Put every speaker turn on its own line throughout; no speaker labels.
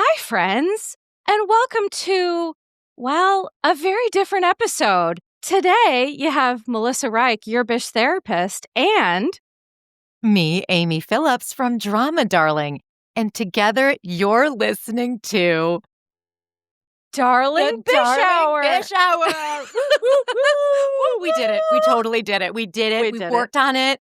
Hi, friends, and welcome to, well, a very different episode. Today, you have Melissa Reich, your Bish therapist, and
me, Amy Phillips from Drama Darling. And together, you're listening to
Darling Bish Hour.
Bish Hour. We did it. We totally did it. We did it. We worked on it.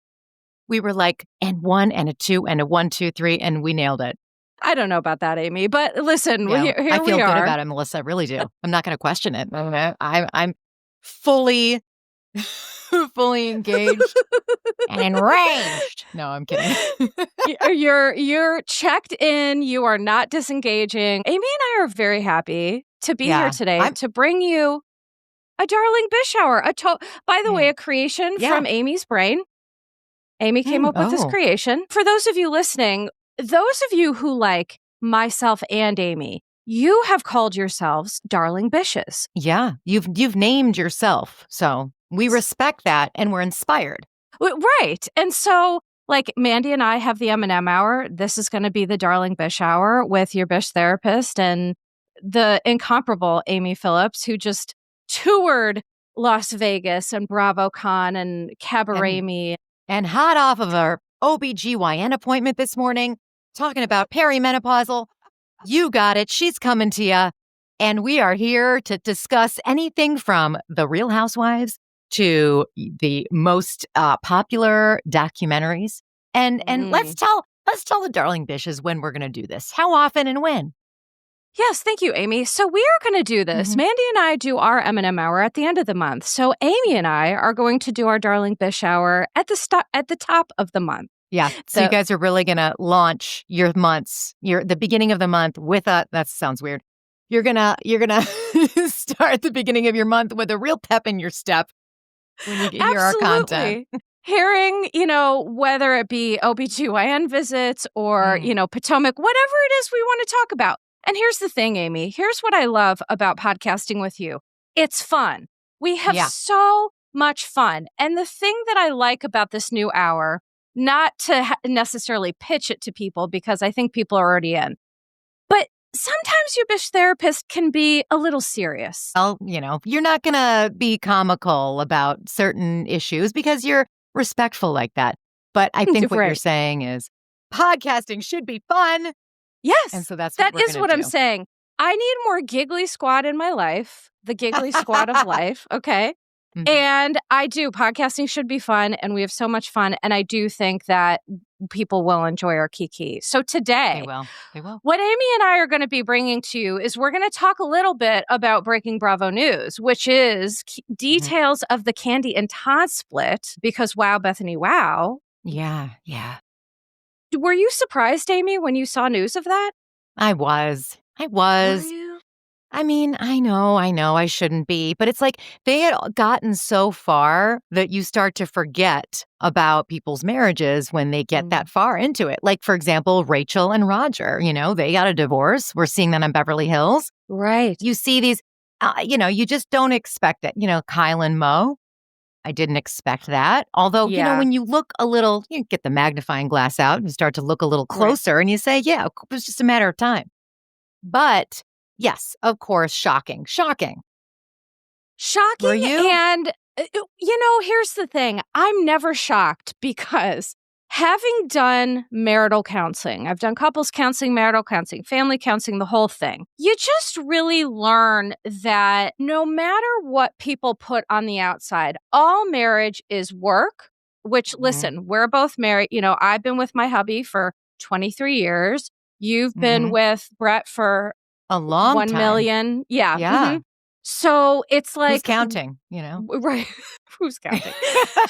We were like, and one, and a two, and a 1, 2, 3, and we nailed it.
I don't know about that, Amy, but listen, here
I feel
we are.
good about it, Melissa. I really do. I'm not going to question it. I'm fully engaged and enraged. No, I'm kidding.
You're checked in. You are not disengaging. Amy and I are very happy to be here today to bring you a Darling Bish Hour. By the way, a creation from Amy's brain. Amy came up with this creation. For those of you listening, those of you who like myself and Amy, you have called yourselves Darling Bishes.
Yeah, you've named yourself. So we respect that and we're inspired.
Right. And so, like, Mandy and I have the M&M Hour. This is going to be the Darling Bish Hour with your Bish therapist and the incomparable Amy Phillips, who just toured Las Vegas and BravoCon and Cabaret Me.
And hot off of our OBGYN appointment this morning, talking about perimenopausal. You got it. She's coming to you. And we are here to discuss anything from The Real Housewives to the most popular documentaries. And let's tell the Darling Bishes when we're going to do this. How often and when?
Yes, thank you, Amy. So we are going to do this. Mandy and I do our M&M Hour at the end of the month. So Amy and I are going to do our Darling Bish Hour at the top of the month.
Yeah. So you guys are really going to launch your months, the beginning of the month with that sounds weird. You're going to start the beginning of your month with a real pep in your step when you hear our content.
Hearing, whether it be OBGYN visits or, Potomac, whatever it is we want to talk about. And here's the thing, Amy. Here's what I love about podcasting with you. It's fun. We have so much fun. And the thing that I like about this new hour, not to necessarily pitch it to people because I think people are already in, but sometimes your Bish therapist can be a little serious.
Well, you're not going to be comical about certain issues because you're respectful like that. But I think what you're saying is podcasting should be fun.
Yes.
And so that
is what I'm saying. I need more giggly squad in my life, the giggly squad of life. Okay. Mm-hmm. And I do. Podcasting should be fun. And we have so much fun. And I do think that people will enjoy our kiki. So today,
they will.
What Amy and I are going to be bringing to you is we're going to talk a little bit about breaking Bravo news, which is details of the Kandi and Todd split. Because wow, Bethany, wow.
Yeah.
Were you surprised, Amy, when you saw news of that?
I was.
Were you?
I mean, I know I shouldn't be, but it's like they had gotten so far that you start to forget about people's marriages when they get that far into it. Like, for example, Rachel and Roger, they got a divorce. We're seeing that on Beverly Hills.
Right.
You see these, you just don't expect it. Kyle and Mo. I didn't expect that. Although, when you look a little, you get the magnifying glass out and start to look a little closer and you say, yeah, it was just a matter of time. But yes, of course, shocking.
Were
you?
And, here's the thing. I'm never shocked because having done marital counseling, I've done couples counseling, marital counseling, family counseling, the whole thing. You just really learn that no matter what people put on the outside, all marriage is work, which, listen, we're both married. I've been with my hubby for 23 years. You've been with Brett for
a long
1
time.
Million. Yeah.
Yeah.
Mm-hmm. So it's like...
Who's counting,
Right. Who's counting?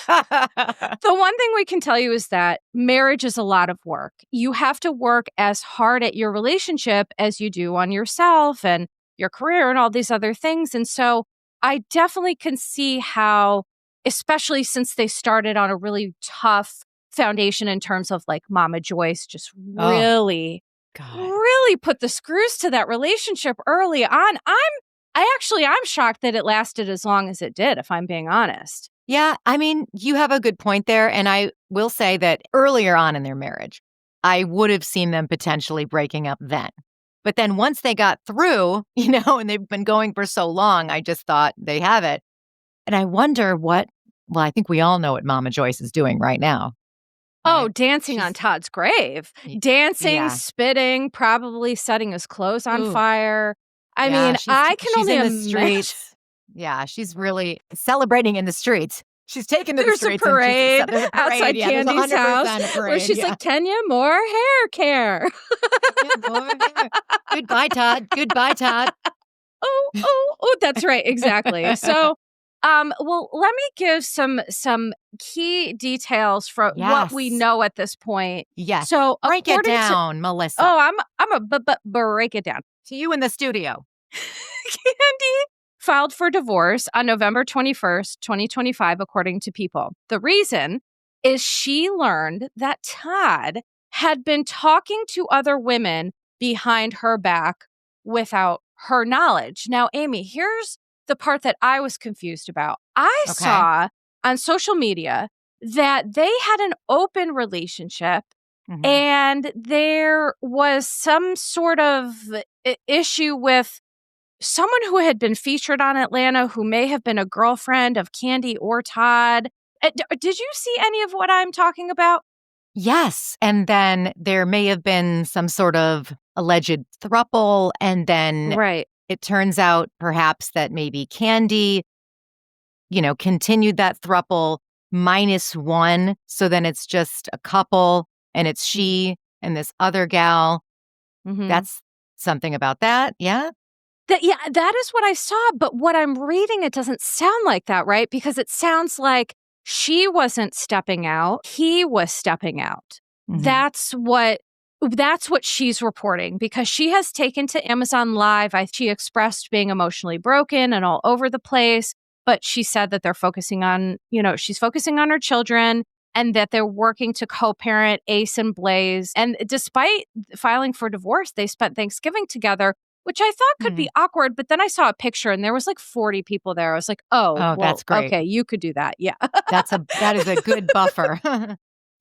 The one thing we can tell you is that marriage is a lot of work. You have to work as hard at your relationship as you do on yourself and your career and all these other things. And so I definitely can see how, especially since they started on a really tough foundation in terms of like Mama Joyce just really put the screws to that relationship early on. I'm shocked that it lasted as long as it did, if I'm being honest.
Yeah, I mean, you have a good point there. And I will say that earlier on in their marriage, I would have seen them potentially breaking up then. But then once they got through, and they've been going for so long, I just thought they have it. And I wonder I think we all know what Mama Joyce is doing right now.
Oh,
Right?
dancing on Todd's grave. Dancing,
yeah.
spitting, probably setting his clothes on
Ooh.
fire. I
Yeah,
mean, I can
she's
only
in the
imagine.
streets. Yeah, she's really celebrating in the streets. She's taken to the
There's a
streets.
parade
There's a parade.
outside
Yeah, there's
Candy's
100%
house
a parade.
where she's like, Kenya, more hair care.
Goodbye, Todd. Goodbye, Todd.
Oh, that's right. Exactly. So, well, let me give some key details from what we
Yes.
know at this point.
Yes.
So,
Break it
according to
down, Melissa.
I'm a break it down.
To you in the studio.
Kandi filed for divorce on November 21st, 2025, according to People. The reason is she learned that Todd had been talking to other women behind her back without her knowledge. Now, Amy, here's the part that I was confused about. I saw on social media that they had an open relationship.
Mhm.
And there was some sort of issue with someone who had been featured on Atlanta who may have been a girlfriend of Kandi or Todd. Did you see any of what I'm talking about?
Yes. And then there may have been some sort of alleged throuple. And then it turns out perhaps that maybe Kandi, continued that throuple -1. So then it's just a couple and it's she and this other gal.
Mm-hmm.
That's something about that. Yeah.
That is what I saw. But what I'm reading, it doesn't sound like that, right? Because it sounds like she wasn't stepping out. He was stepping out. Mm-hmm. That's what she's reporting, because she has taken to Amazon Live. She expressed being emotionally broken and all over the place. But she said that they're focusing on, she's focusing on her children and that they're working to co-parent Ace and Blaze. And despite filing for divorce, they spent Thanksgiving together, which I thought could be awkward. But then I saw a picture and there was like 40 people there. I was like, well,
that's great.
Okay, you could do that. Yeah.
that is a good buffer.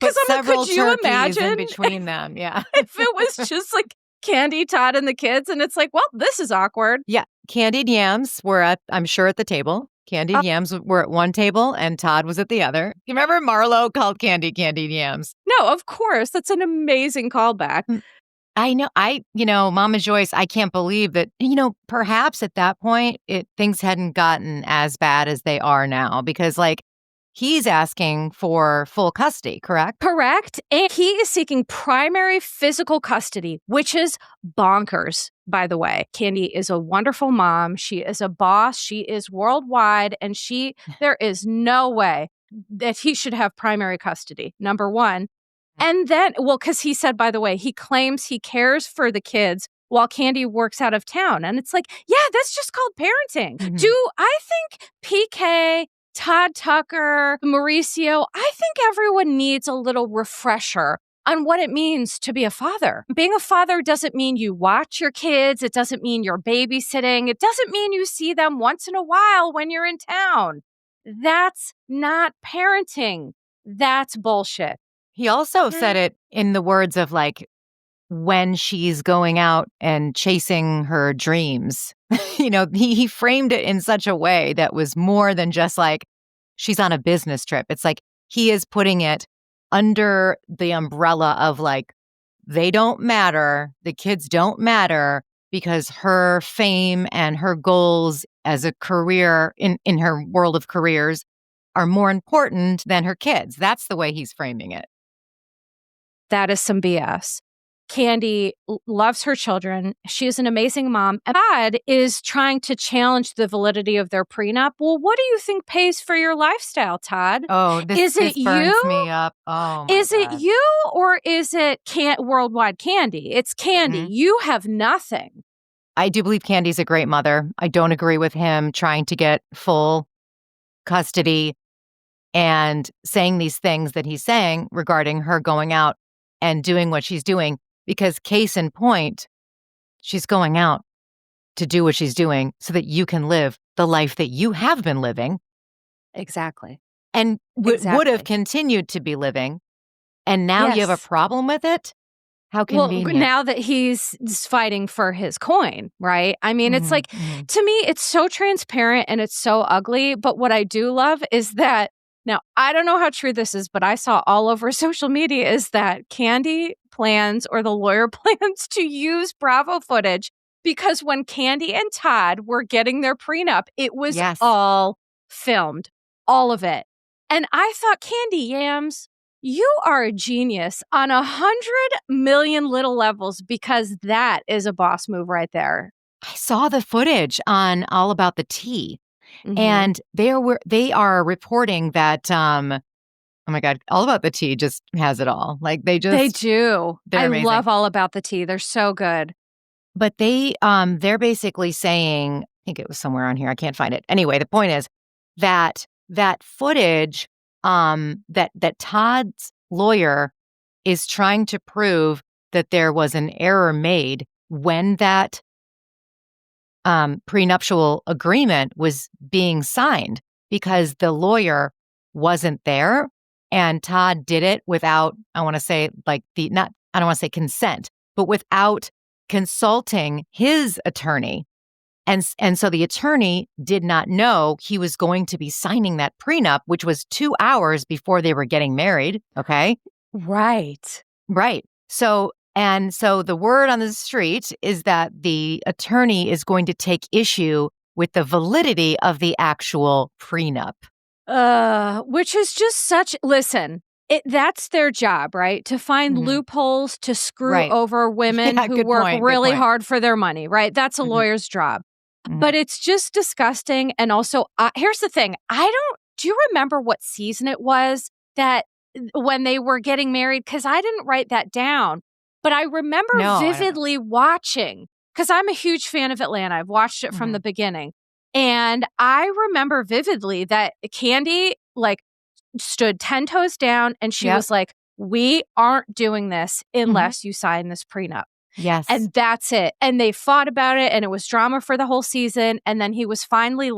Because could you imagine
in between them? Yeah.
If it was just like Kandi, Todd, and the kids, and it's like, well, this is awkward.
Yeah. Candied yams were I'm sure at the table. Candied yams were at one table and Todd was at the other. You remember Marlo called Kandi candied yams?
No, of course. That's an amazing callback.
I know. Mama Joyce, I can't believe that, perhaps at that point, things hadn't gotten as bad as they are now, because he's asking for full custody, correct?
Correct. And he is seeking primary physical custody, which is bonkers, by the way. Kandi is a wonderful mom. She is a boss. She is worldwide. And there is no way that he should have primary custody, number one. And then, because he said, by the way, he claims he cares for the kids while Kandi works out of town. And it's like, yeah, that's just called parenting. Mm-hmm. I think PK, Todd Tucker, Mauricio, I think everyone needs a little refresher on what it means to be a father. Being a father doesn't mean you watch your kids. It doesn't mean you're babysitting. It doesn't mean you see them once in a while when you're in town. That's not parenting. That's bullshit.
He also said it in the words of when she's going out and chasing her dreams. He framed it in such a way that was more than just she's on a business trip. It's he is putting it under the umbrella of they don't matter, the kids don't matter, because her fame and her goals as a career in her world of careers are more important than her kids. That's the way he's framing it.
That is some BS. Kandi loves her children. She is an amazing mom. And Todd is trying to challenge the validity of their prenup. Well, what do you think pays for your lifestyle, Todd?
Oh, this burns me up. Oh, my
Is
God.
it you or is it worldwide Kandi? It's Kandi. Mm-hmm. You have nothing.
I do believe Candy's a great mother. I don't agree with him trying to get full custody and saying these things that he's saying regarding her going out and doing what she's doing, because case in point, she's going out to do what she's doing so that you can live the life that you have been living.
Exactly.
And would have continued to be living. And now you have a problem with it? How
Well,
convenient.
now that he's fighting for his coin, right? I mean, it's like, to me, it's so transparent and it's so ugly. But what I do love is that, now, I don't know how true this is, but I saw all over social media is that Kandi plans, or the lawyer plans, to use Bravo footage, because when Kandi and Todd were getting their prenup, it was all filmed, all of it. And I thought, Kandi Yams, you are a genius on 100,000,000 little levels, because that is a boss move right there.
I saw the footage on All About the Tea, and they are reporting that oh my God, All About the Tea just has it all. Like they
do.
They're amazing.
Love All About the Tea. They're so good.
But they're basically saying, I think it was somewhere on here, I can't find it. Anyway, the point is that footage, that Todd's lawyer is trying to prove that there was an error made when that prenuptial agreement was being signed, because the lawyer wasn't there and Todd did it without, I want to say, like I don't want to say consent, but without consulting his attorney. And so the attorney did not know he was going to be signing that prenup, which was 2 hours before they were getting married. Okay.
Right.
So the word on the street is that the attorney is going to take issue with the validity of the actual prenup.
Which is just listen, that's their job, right? To find loopholes to screw over women who work really hard for their money, right? That's a lawyer's job. But it's just disgusting. And also, here's the thing. Do you remember what season it was that when they were getting married? Because I didn't write that down. But I remember vividly watching, because I'm a huge fan of Atlanta. I've watched it from the beginning. And I remember vividly that Kandi stood 10 toes down and she was like, we aren't doing this unless you sign this prenup.
Yes.
And that's it. And they fought about it and it was drama for the whole season. And then he was finally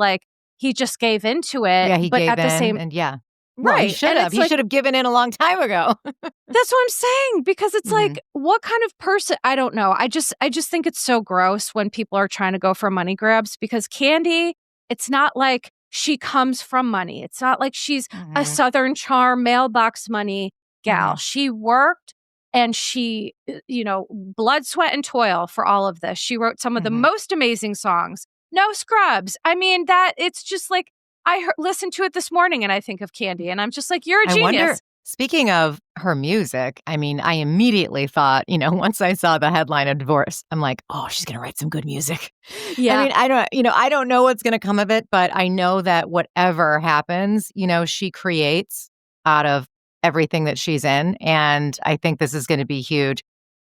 he just gave into it.
Yeah, he
but
gave
at the
in
same
and right.
Well,
he should have. He should have given in a long time ago.
That's what I'm saying, because it's like, what kind of person? I don't know. I just think it's so gross when people are trying to go for money grabs, because Kandi, it's not like she comes from money. It's not like she's a Southern Charm mailbox money gal. She worked and she, blood, sweat, and toil for all of this. She wrote some of the most amazing songs. No scrubs. I mean, it's just like, I listened to it this morning and I think of Kandi and I'm just like, you're a genius.
I wonder, speaking of her music, I mean, I immediately thought, once I saw the headline of divorce, I'm like, oh, she's going to write some good music.
Yeah.
I mean, I don't know what's going to come of it, but I know that whatever happens, she creates out of everything that she's in. And I think this is going to be huge.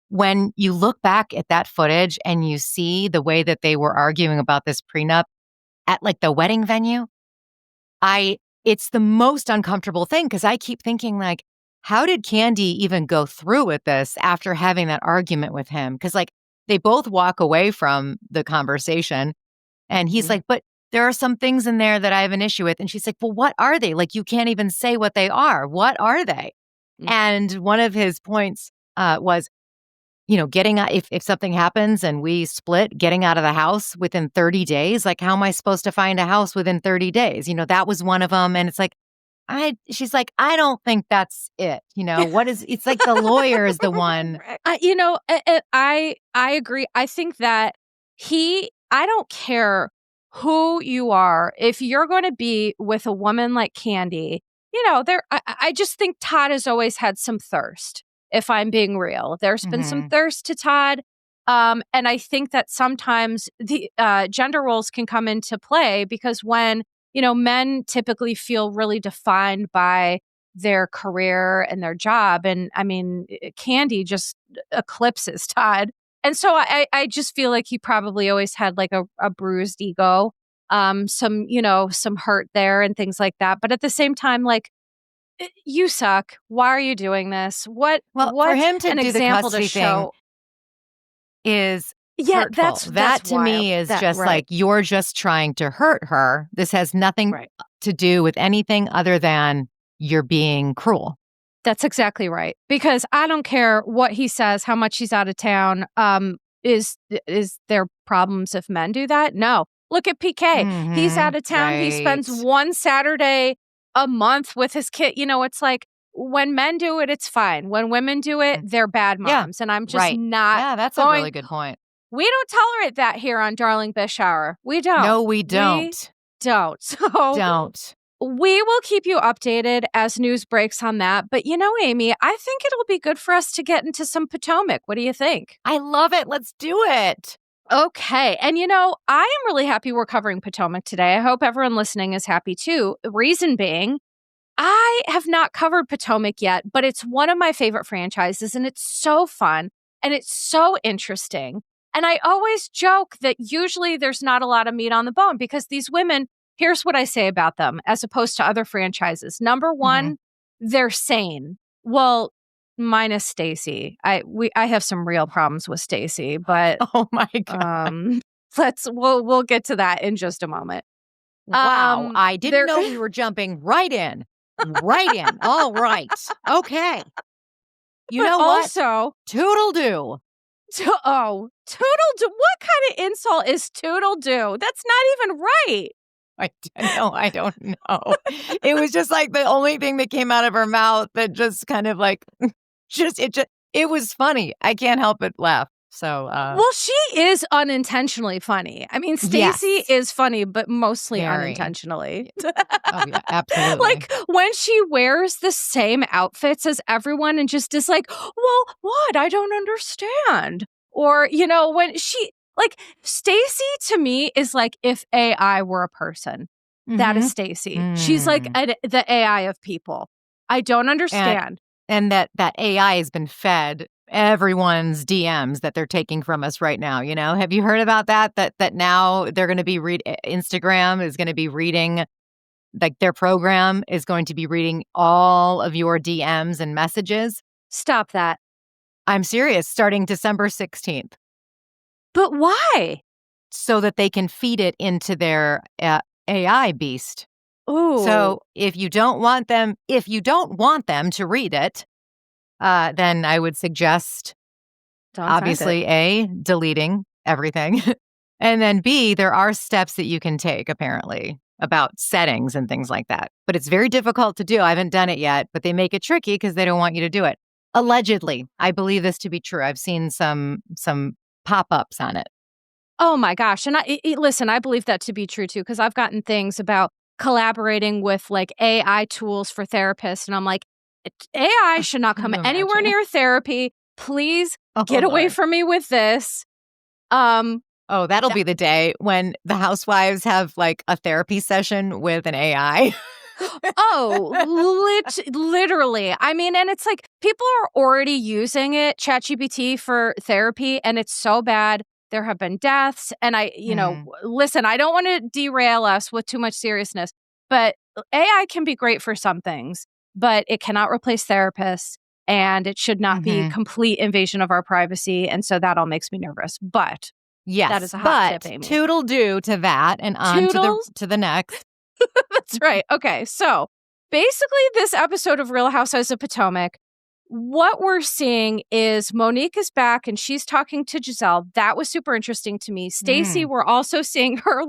When you look back at that footage and you see the way that they were arguing about this prenup at the wedding venue, it's the most uncomfortable thing, because I keep thinking, how did Kandi even go through with this after having that argument with him? Because they both walk away from the conversation and he's like, but there are some things in there that I have an issue with. And she's like, well, what are they? You can't even say what they are. What are they? And one of his points was, getting if something happens and we split, getting out of the house within 30 days, how am I supposed to find a house within 30 days? That was one of them. And it's she's like, I don't think that's it. It's like the lawyer is the one.
I agree. I think that I don't care who you are. If you're going to be with a woman like Kandi, I just think Todd has always had some thirst. If I'm being real, there's been some thirst to Todd. And I think that sometimes the gender roles can come into play, because when, men typically feel really defined by their career and their job. And I mean, Kandi just eclipses Todd. And so I just feel like he probably always had a bruised ego, some hurt there and things like that. But at the same time, you suck. Why are you doing this? What
for him to
an
do
example
the custody
to show
thing is hurtful.
That's
to me is just you're just trying to hurt her. This has nothing to do with anything other than you're being cruel.
That's exactly right. Because I don't care what he says, how much he's out of town. Is there problems if men do that? No. Look at PK. He's out of town. He spends one Saturday a month with his kid. It's like when men do it, it's fine. When women do it, they're bad moms. And I'm just not.
Yeah, that's a really good point.
We don't tolerate that here on Darling Bish Hour. We don't.
No, we don't.
So
don't.
We will keep you updated as news breaks on that. But Amy, I think it'll be good for us to get into some Potomac. What do you think?
I love it. Let's do it.
Okay. And I am really happy we're covering Potomac today. I hope everyone listening is happy too. Reason being, I have not covered Potomac yet, but it's one of my favorite franchises and it's so fun and it's so interesting. And I always joke that usually there's not a lot of meat on the bone because these women, here's what I say about them as opposed to other franchises. Number one, they're sane. Well, minus Stacey. I have some real problems with Stacey, but
oh my God.
We'll get to that in just a moment.
Wow. I didn't know we were jumping right in. Right in. All right. Okay. You know what?
Also,
toodle-doo.
Toodle-doo. What kind of insult is toodle-doo? That's not even right.
I don't know. It was just like the only thing that came out of her mouth that just kind of like, it was funny. I can't help but laugh. So,
well, she is unintentionally funny. I mean, Stacey is funny, but mostly unintentionally.
Oh, yeah, absolutely.
Like when she wears the same outfits as everyone and just is like, well, what? I don't understand. Or, when she, like, Stacey to me is like if AI were a person. That is Stacey. She's like the AI of people. I don't understand.
And that AI has been fed everyone's DMs that they're taking from us right now. Have you heard about that? That now they're going to be Instagram is going to be reading, like their program is going to be reading all of your DMs and messages.
Stop that.
I'm serious. Starting December 16th.
But why?
So that they can feed it into their AI beast.
Ooh.
So if you don't want them to read it, then I would suggest, obviously, A, deleting everything. And then B, there are steps that you can take, apparently, about settings and things like that. But it's very difficult to do. I haven't done it yet, but they make it tricky because they don't want you to do it. Allegedly, I believe this to be true. I've seen some pop-ups on it.
Oh, my gosh. And listen, I believe that to be true, too, because I've gotten things about collaborating with, like, AI tools for therapists. And I'm like, AI should not come anywhere near therapy. Please get away from me with this.
That'll be the day when the housewives have like a therapy session with an AI.
Literally. I mean, and it's like people are already using it, ChatGPT, for therapy, and it's so bad. There have been deaths. And listen, I don't want to derail us with too much seriousness, but AI can be great for some things. But it cannot replace therapists, and it should not be complete invasion of our privacy. And so that all makes me nervous. But
yes,
that is a hot tip, Amy.
Toodle-doo to that and on to the next.
That's right. Okay, so basically this episode of Real Housewives of Potomac, what we're seeing is Monique is back and she's talking to Gizelle. That was super interesting to me. Stacey, we're also seeing her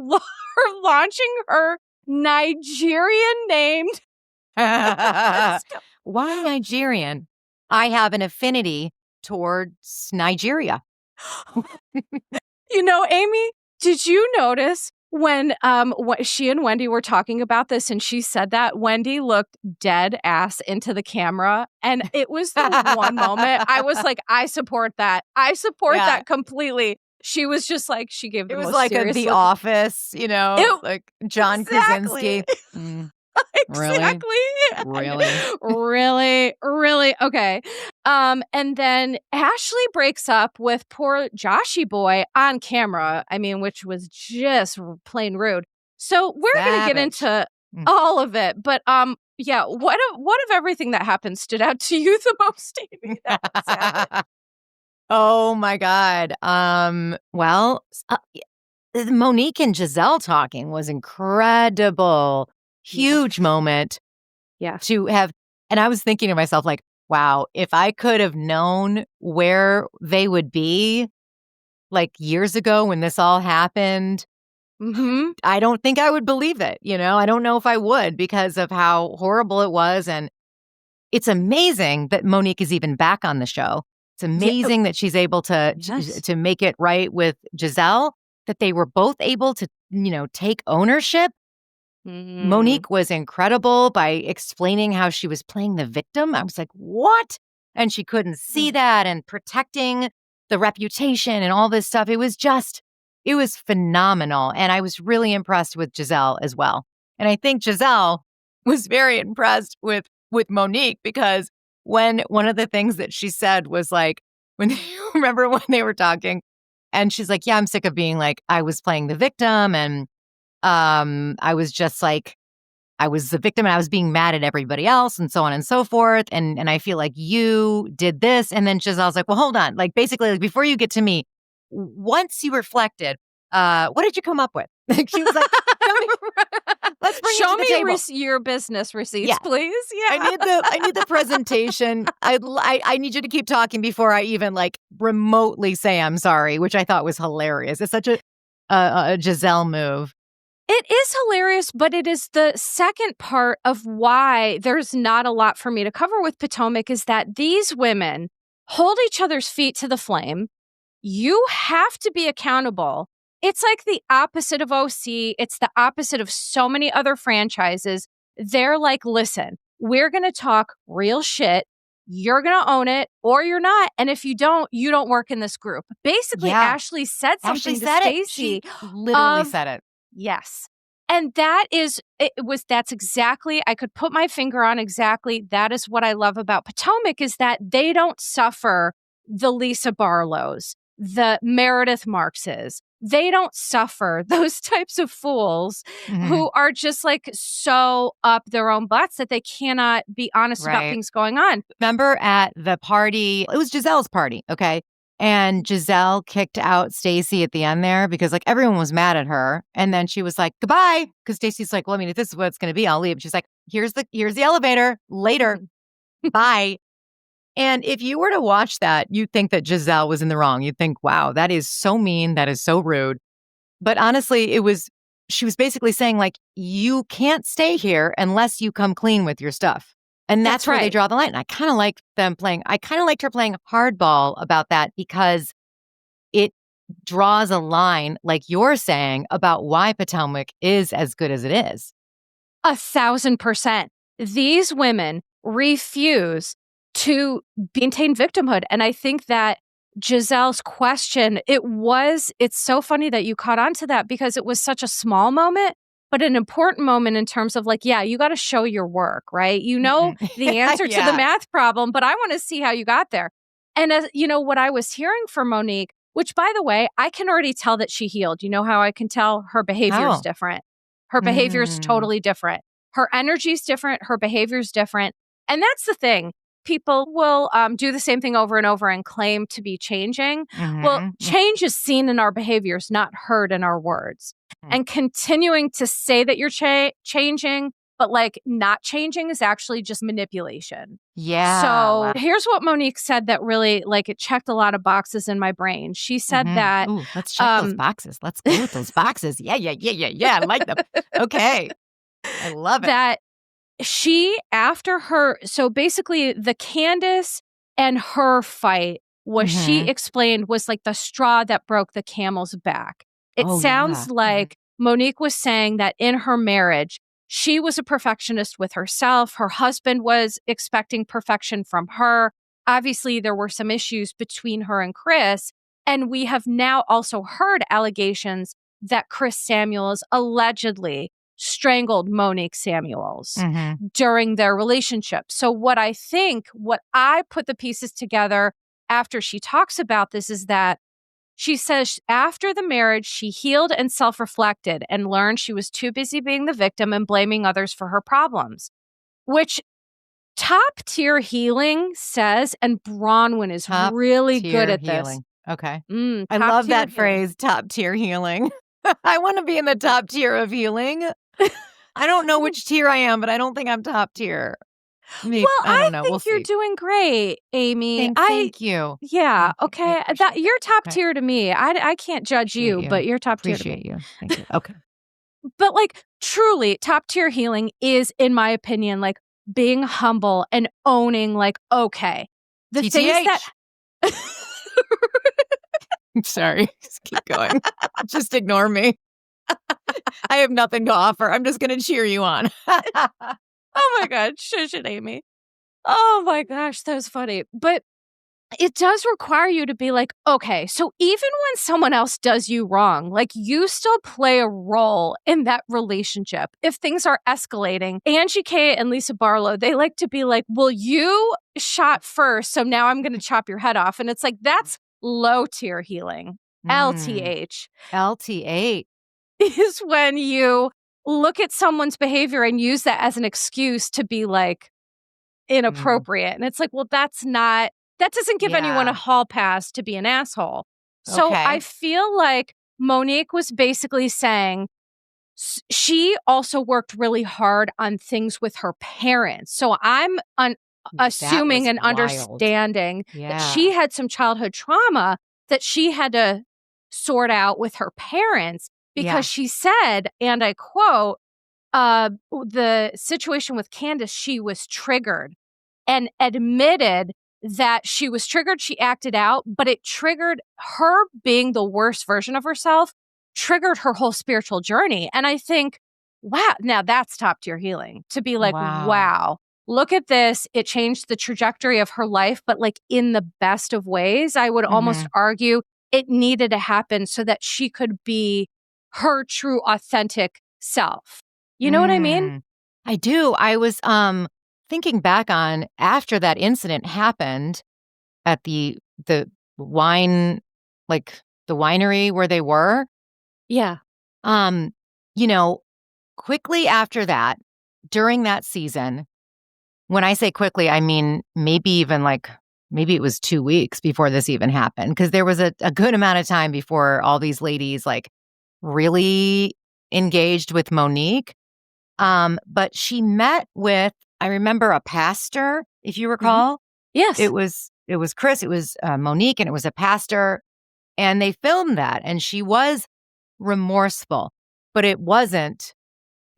launching her Nigerian-named
Why Nigerian? I have an affinity towards Nigeria.
Amy, did you notice when she and Wendy were talking about this and she said that Wendy looked dead ass into the camera? And it was the one moment I was like, I support that. I support that completely. She was just like, she gave the most
It was like
serious
The
look.
Office, like John Krasinski.
Exactly.
Really?
Really? Okay. And then Ashley breaks up with poor Joshy boy on camera. I mean, which was just plain rude. So we're going to get into all of it. But what of everything that happened stood out to you the most, Amy?
Oh my God. Monique and Gizelle talking was incredible. Huge moment.
Yeah.
To have, And I was thinking to myself, like, wow, if I could have known where they would be like years ago when this all happened, I don't think I would believe it. I don't know if I would because of how horrible it was. And it's amazing that Monique is even back on the show. It's amazing that she's able to make it right with Gizelle, that they were both able to, take ownership. Monique was incredible by explaining how she was playing the victim. I was like, what? And she couldn't see that, and protecting the reputation and all this stuff. It was phenomenal. And I was really impressed with Gizelle as well. And I think Gizelle was very impressed with Monique, because when one of the things that she said was like, remember when they were talking and she's like, yeah, I'm sick of being like, I was playing the victim, and I was just like, I was the victim and I was being mad at everybody else and so on and so forth. And I feel like you did this. And then Gizelle's like, well, hold on. Like, basically, like, before you get to me, once you reflected, what did you come up with? She was like, let's bring
Show
it to the
me
table.
your business receipts, please. Yeah.
I need the presentation. I need you to keep talking before I even like remotely say I'm sorry, which I thought was hilarious. It's such a Gizelle move.
It is hilarious, but it is the second part of why there's not a lot for me to cover with Potomac, is that these women hold each other's feet to the flame. You have to be accountable. It's like the opposite of OC. It's the opposite of so many other franchises. They're like, listen, we're going to talk real shit. You're going to own it or you're not. And if you don't work in this group. Basically, Ashley said something to Stacey.
She literally said it.
Yes. And that's exactly, I could put my finger on exactly, that is what I love about Potomac, is that they don't suffer the Lisa Barlows, the Meredith Markses. They don't suffer those types of fools who are just like so up their own butts that they cannot be honest about things going on.
Remember at the party, it was Gizelle's party, okay? And Gizelle kicked out Stacey at the end there because like everyone was mad at her. And then she was like, goodbye. Because Stacey's like, well, I mean, if this is what it's going to be, I'll leave. She's like, here's the elevator. Later. Bye. And if you were to watch that, you'd think that Gizelle was in the wrong. You'd think, wow, that is so mean. That is so rude. But honestly, she was basically saying like, you can't stay here unless you come clean with your stuff. And that's where they draw the line. And I kind of liked her playing hardball about that, because it draws a line, like you're saying, about why Potomac is as good as it is.
1,000%. These women refuse to maintain victimhood. And I think that Gizelle's question, it's so funny that you caught on to that, because it was such a small moment, but an important moment in terms of like, yeah, you got to show your work, right? You know the answer to the math problem, but I want to see how you got there. And as you know, what I was hearing from Monique, which by the way, I can already tell that she healed. You know how I can tell? Her behavior is different. Her behavior is totally different. Her energy is different. Her behavior is different. And that's the thing. People will do the same thing over and over and claim to be changing. Well, change is seen in our behaviors, not heard in our words. And continuing to say that you're changing, but like not changing, is actually just manipulation.
Yeah.
So here's what Monique said that really, like, it checked a lot of boxes in my brain. She said that...
Ooh, let's check those boxes. Let's go with those boxes. Yeah. I like them. Okay. I love it.
That she, after her... So basically, the Candace and her fight, what she explained was like the straw that broke the camel's back. It sounds like Monique was saying that in her marriage, she was a perfectionist with herself. Her husband was expecting perfection from her. Obviously, there were some issues between her and Chris. And we have now also heard allegations that Chris Samuels allegedly strangled Monique Samuels during their relationship. So what I put the pieces together after she talks about this is that she says after the marriage, she healed and self-reflected and learned she was too busy being the victim and blaming others for her problems, which top tier healing says, and Bronwyn is really good at
healing.
This.
Okay. I love that phrase, top tier healing. I want to be in the top tier of healing. I don't know which tier I am, but I don't think I'm top tier. Maybe,
Well,
I
I
don't know. We'll
think you're
see.
doing great, Amy.
Thank you.
Yeah,
Thank you. I
okay.
appreciate
You're top
it.
tier to me. I can't judge
Appreciate
you,
you.
but you're top tier to
Appreciate
me.
you. Thank you. Okay.
But like truly, top tier healing is, in my opinion, like being humble and owning, like, okay, the things that
TTH. I'm sorry. Just keep going. Just ignore me. I have nothing to offer. I'm just going to cheer you on.
oh my God, shush it, Amy. Oh my gosh, that was funny. But it does require you to be like, okay, so even when someone else does you wrong, like you still play a role in that relationship. If things are escalating, Angie K and Lisa Barlow, they like to be like, well, you shot first, so now I'm going to chop your head off. And it's like, that's low tier healing. LTH.
LTH.
Is when you look at someone's behavior and use that as an excuse to be like inappropriate. And it's like, well, that doesn't give anyone a hall pass to be an asshole. So
Okay.
I feel like Monique was basically saying she also worked really hard on things with her parents. So I'm assuming and understanding that she had some childhood trauma that she had to sort out with her parents, because she said, and I quote, the situation with Candace, she was triggered and admitted that she was triggered. She acted out, but it triggered her being the worst version of herself, triggered her whole spiritual journey. And I think, wow, now that's top tier healing, to be like, wow, look at this. It changed the trajectory of her life, but like in the best of ways. I would almost argue it needed to happen so that she could be her true, authentic self. You know what I mean?
I do. I was thinking back on after that incident happened at the wine, like the winery where they were.
Yeah.
You know, quickly after that, during that season, when I say quickly, I mean maybe it was 2 weeks before this even happened, because there was a good amount of time before all these ladies like really engaged with Monique. But she met with, I remember, a pastor, if you recall.
Yes.
It was Chris, it was Monique, and it was a pastor, and they filmed that, and she was remorseful, but it wasn't,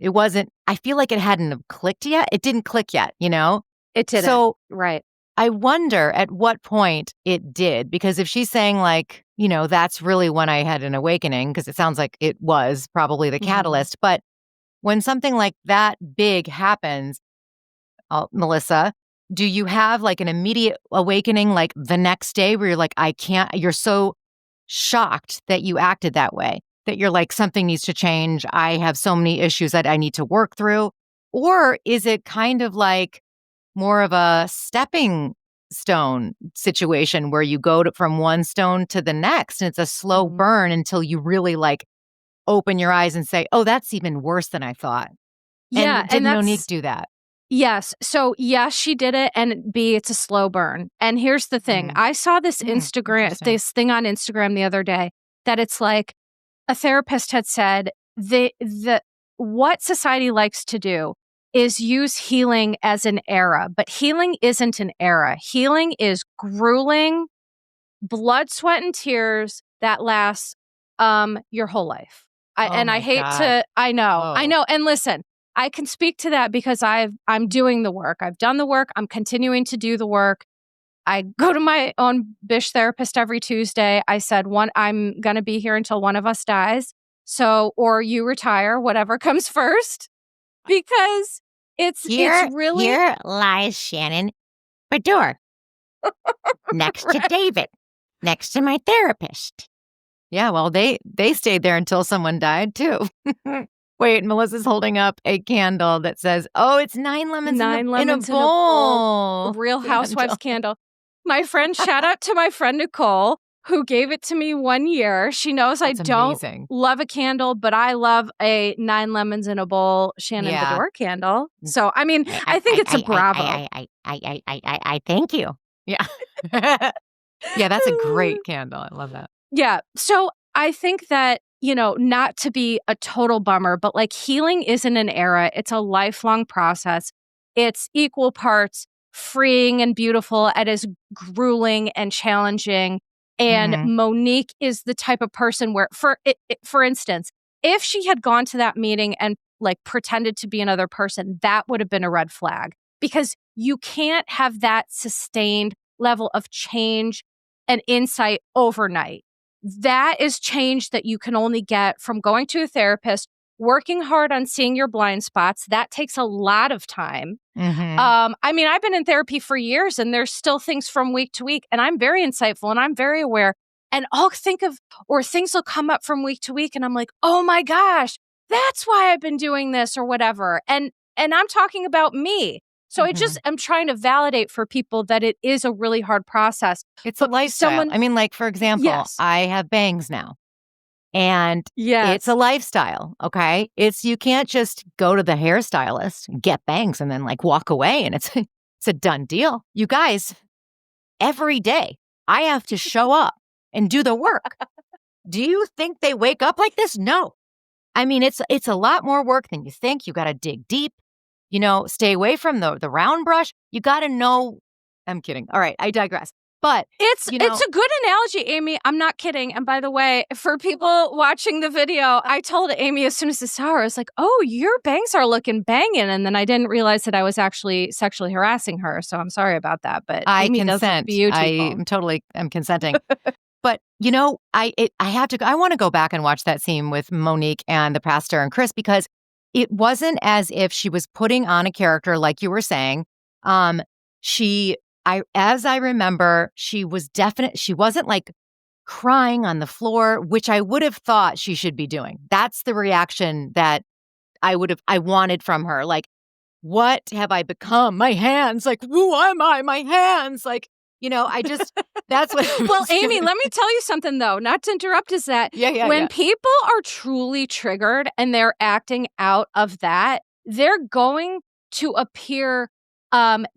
I feel like it hadn't clicked yet. It didn't click yet, you know?
It didn't.
So
right.
I wonder at what point it did, because if she's saying like, you know, that's really when I had an awakening, because it sounds like it was probably the catalyst, but when something like that big happens, Melissa, do you have like an immediate awakening like the next day where you're like, you're so shocked that you acted that way, that you're like, something needs to change. I have so many issues that I need to work through. Or is it kind of like more of a stepping stone situation where you go from one stone to the next and it's a slow burn until you really like open your eyes and say, oh, that's even worse than I thought.
Yeah.
And did Monique do that?
Yes. So yes, she did it. And B, it's a slow burn. And here's the thing. I saw this thing on Instagram the other day that it's like a therapist had said what society likes to do is use healing as an era, but healing isn't an era. Healing is grueling blood, sweat, and tears that lasts your whole life. I know. And listen, I can speak to that because I'm doing the work. I've done the work. I'm continuing to do the work. I go to my own Bish therapist every Tuesday. I said, I'm going to be here until one of us dies. So, or you retire, whatever comes first, because it's really.
Here lies Shannon Bador next to David, next to my therapist. Yeah, well, they stayed there until someone died too. Wait, Melissa's holding up a candle that says, "Oh, it's 9 lemons in a bowl."
Real Housewives candle. My friend, shout out to my friend Nicole, who gave it to me one year. She knows I don't love a candle, but I love a 9 lemons in a bowl Shannon Bador candle. So, I mean, I think it's a bravo.
I thank you. Yeah. Yeah, that's a great candle. I love that.
Yeah. So I think that, not to be a total bummer, but like healing isn't an era. It's a lifelong process. it's equal parts freeing and beautiful and is grueling and challenging. And Monique is the type of person where, for instance, if she had gone to that meeting and like pretended to be another person, that would have been a red flag, because you can't have that sustained level of change and insight overnight. That is change that you can only get from going to a therapist, working hard on seeing your blind spots. That takes a lot of time. I mean, I've been in therapy for years and there's still things from week to week, and I'm very insightful and I'm very aware. And I'll think of, or things will come up from week to week and I'm like, oh my gosh, that's why I've been doing this or whatever. And I'm talking about me. So I'm trying to validate for people that it is a really hard process.
It's a lifestyle. I mean, like, for example, I have bangs now. And it's a lifestyle, okay? You can't just go to the hairstylist, get bangs, and then like walk away and it's a done deal. You guys, every day I have to show up and do the work. Do you think they wake up like this? No. I mean, it's a lot more work than you think. You got to dig deep, stay away from the round brush. You got to know. I'm kidding. All right, I digress. But
it's a good analogy, Amy. I'm not kidding. And by the way, for people watching the video, I told Amy as soon as I saw her, I was like, oh, your bangs are looking banging. And then I didn't realize that I was actually sexually harassing her. So I'm sorry about that. But
I
Amy
consent. I'm consenting. But, I want to go back and watch that scene with Monique and the pastor and Chris, because it wasn't as if she was putting on a character like you were saying. As I remember, she wasn't like crying on the floor, which I would have thought she should be doing. That's the reaction that I wanted from her. Like, what have I become? My hands, like, who am I? My hands, like, that's what.
Well, Amy, let me tell you something though, not to interrupt, is that when people are truly triggered and they're acting out of that, they're going to appear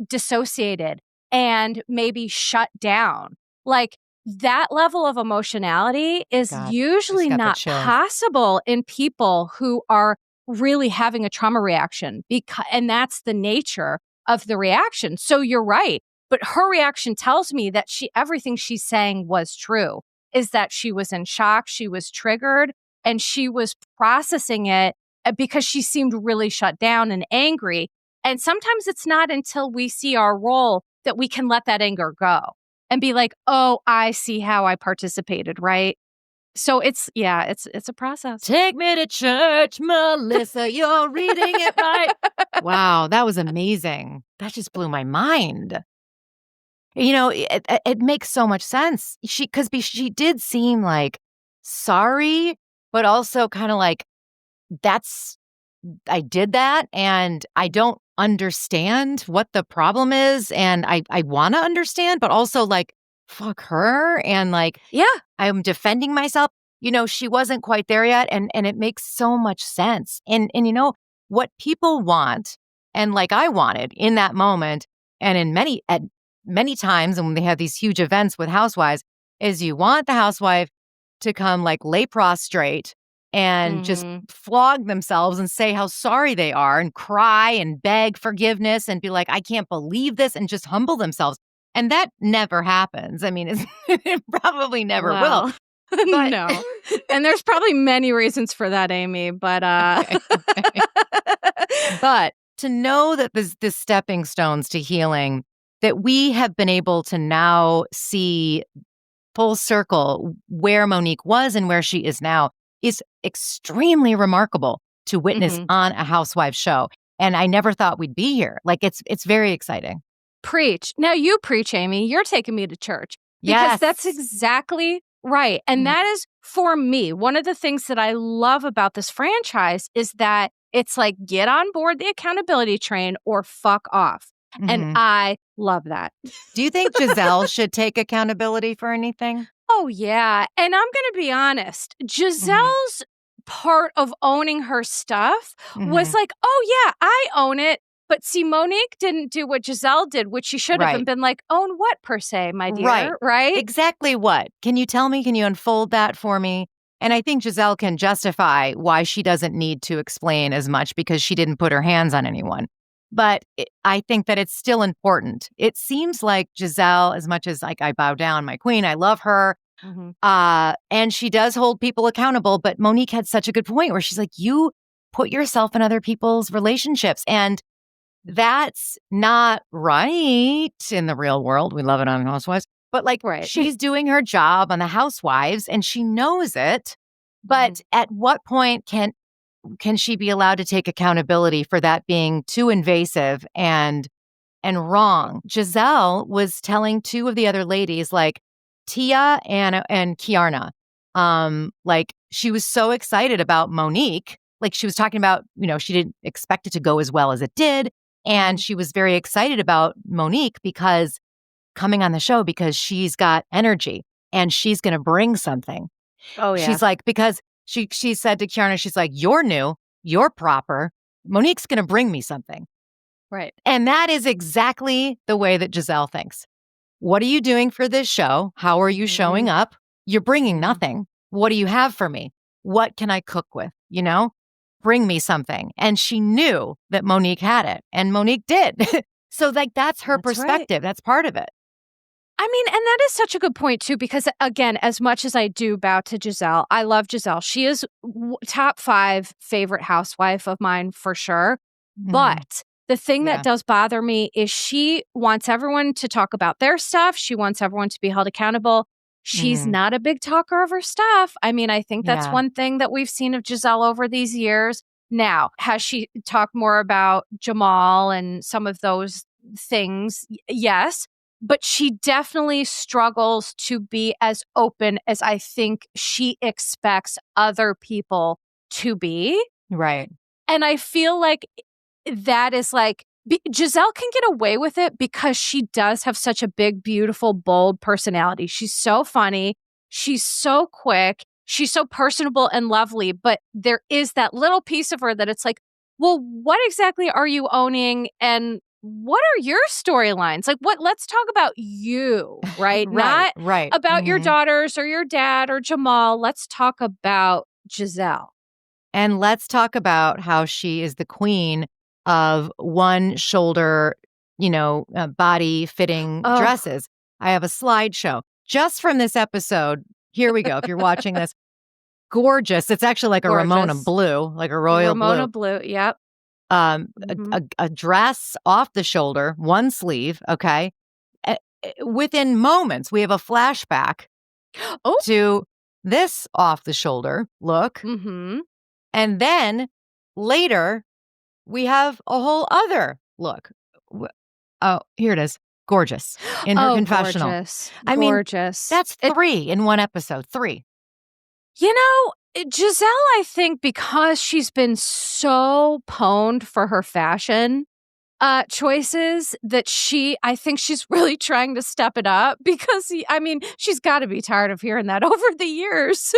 dissociated and maybe shut down. Like, that level of emotionality is usually not possible in people who are really having a trauma reaction, and that's the nature of the reaction. So you're right. But her reaction tells me that everything she's saying was true, is that she was in shock, she was triggered, and she was processing it because she seemed really shut down and angry. And sometimes it's not until we see our role that we can let that anger go and be like, oh, I see how I participated, right? So it's a process.
Take me to church, Melissa, you're reading it right. Wow, that was amazing. That just blew my mind. It makes so much sense. She did seem like sorry, but also kind of like, I did that and I don't understand what the problem is. And I want to understand, but also like, fuck her. And like, I'm defending myself. She wasn't quite there yet. And it makes so much sense. And what people want, and like I wanted in that moment, and in many times, and when they have these huge events with housewives, is you want the housewife to come like lay prostrate and just flog themselves and say how sorry they are and cry and beg forgiveness and be like, I can't believe this, and just humble themselves. And that never happens. I mean, it probably never will.
But no. And there's probably many reasons for that, Amy, but
okay. But to know that the stepping stones to healing, that we have been able to now see full circle where Monique was and where she is now, is extremely remarkable to witness on a housewife show. And I never thought we'd be here. Like, it's very exciting.
Preach. Now you preach, Amy. You're taking me to church. Because that's exactly right. And that is, for me, one of the things that I love about this franchise is that it's like, get on board the accountability train or fuck off. And I love that.
Do you think Gizelle should take accountability for anything?
Oh, yeah. And I'm going to be honest. Gizelle's part of owning her stuff was like, oh, yeah, I own it. But see, Monique didn't do what Gizelle did, which she should have, and been like, own what per se, my dear, right?
Exactly what? Can you tell me? Can you unfold that for me? And I think Gizelle can justify why she doesn't need to explain as much because she didn't put her hands on anyone. But I think that it's still important. It seems like Gizelle, as much as like I bow down, my queen, I love her.
Mm-hmm.
And she does hold people accountable. But Monique had such a good point where she's like, you put yourself in other people's relationships. And that's not right in the real world. We love it on Housewives. But like she's doing her job on the Housewives and she knows it. But at what point can she be allowed to take accountability for that being too invasive and wrong? Gizelle was telling two of the other ladies, like Tia and Kiarna, like she was so excited about Monique. Like she was talking about, she didn't expect it to go as well as it did. And she was very excited about Monique because coming on the show because she's got energy and she's going to bring something.
Oh, yeah.
She's like, because she said to Kiarna, she's like, you're new, you're proper. Monique's going to bring me something.
Right.
And that is exactly the way that Gizelle thinks. What are you doing for this show? How are you showing up? You're bringing nothing. What do you have for me? What can I cook with? Bring me something. And she knew that Monique had it, and Monique did. So like that's her perspective. Right. That's part of it.
I mean, and that is such a good point, too, because, again, as much as I do bow to Gizelle, I love Gizelle. She is top 5 favorite housewife of mine for sure. But the thing that does bother me is she wants everyone to talk about their stuff. She wants everyone to be held accountable. She's not a big talker of her stuff. I mean, I think that's one thing that we've seen of Gizelle over these years. Now, has she talked more about Jamal and some of those things? Yes. But she definitely struggles to be as open as I think she expects other people to be.
Right.
And I feel like that is like, Gizelle can get away with it because she does have such a big, beautiful, bold personality. She's so funny. She's so quick. She's so personable and lovely. But there is that little piece of her that it's like, well, what exactly are you owning? And what are your storylines? Like, let's talk about you, right? Not about your daughters or your dad or Jamal. Let's talk about Gizelle.
And let's talk about how she is the queen of one shoulder, body fitting dresses. I have a slideshow just from this episode. Here we go. If you're watching this, gorgeous. It's actually like a Ramona blue, like a royal
Ramona
blue.
Yep.
A dress off the shoulder, one sleeve. Okay. Within moments, we have a flashback to this off the shoulder look. And then later, we have a whole other look. Oh, here it is. Gorgeous. In her confessional.
Gorgeous.
I mean, that's 3 in one episode. 3.
Gizelle, I think because she's been so pwned for her fashion choices that I think she's really trying to step it up because, she's got to be tired of hearing that over the years.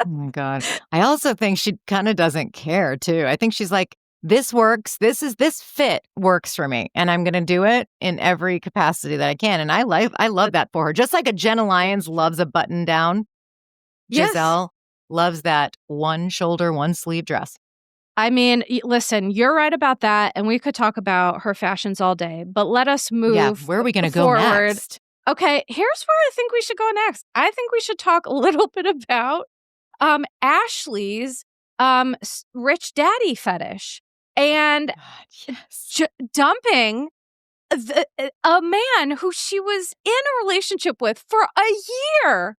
Oh my God. I also think she kind of doesn't care too. I think she's like, this works. This fit works for me. And I'm going to do it in every capacity that I can. And I love that for her. Just like a Jenna Lyons loves a button down. Gizelle loves that one shoulder, one sleeve dress.
I mean, listen, you're right about that. And we could talk about her fashions all day, but let us move
forward. Yeah, where are we going to go next?
Okay, here's where I think we should go next. I think we should talk a little bit about Ashley's rich daddy fetish and dumping a man who she was in a relationship with for a year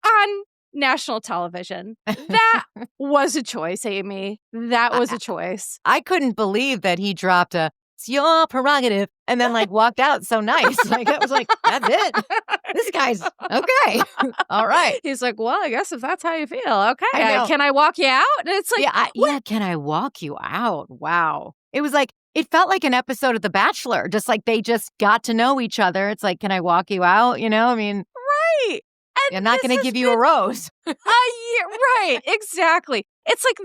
on national television. That was a choice, Amy. That was a choice.
I couldn't believe that he dropped it's your prerogative and then walked out so nice. I was like, that's it. This guy's okay. All right.
He's like, well, I guess if that's how you feel. Okay. Can I walk you out? And it's like,
can I walk you out? Wow. It was like, it felt like an episode of The Bachelor, just like they just got to know each other. It's like, can I walk you out?
Right.
And I'm not going to give you a rose.
Right, exactly. It's like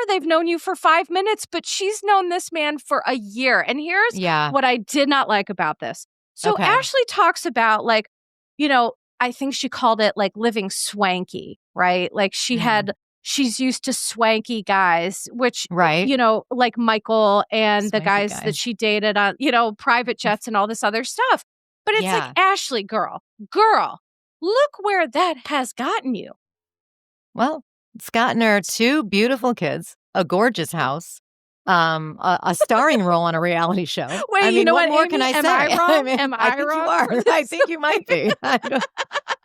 they've known you for 5 minutes, but she's known this man for a year. And here's what I did not like about this. So Ashley talks about I think she called it living swanky, right? Like she had she's used to swanky guys, which,
Right.
like Michael and the
Swanky
guys
guys.
that she dated on, private jets and all this other stuff. But it's like, Ashley, girl, look where that has gotten you.
Well, it's gotten her 2 beautiful kids, a gorgeous house, a starring role on a reality show.
Wait,
I mean, what more
Amy,
can I say?
am I wrong?
I think you are. I think you might be. Kind of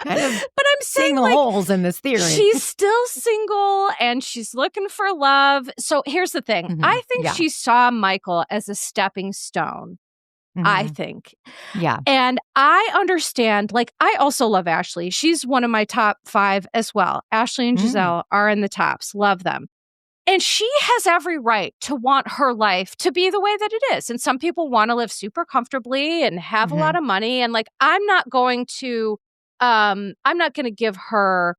but I'm
seeing
saying,
the holes in this theory.
She's still single and she's looking for love. So here's the thing.
Mhm.
I think she saw Michael as a stepping stone. I think.
Yeah.
And I understand, like, I also love Ashley. She's one of my top 5 as well. Ashley and Gizelle are in the tops. Love them. And she has every right to want her life to be the way that it is. And some people want to live super comfortably and have a lot of money. And like, I'm not going to give her,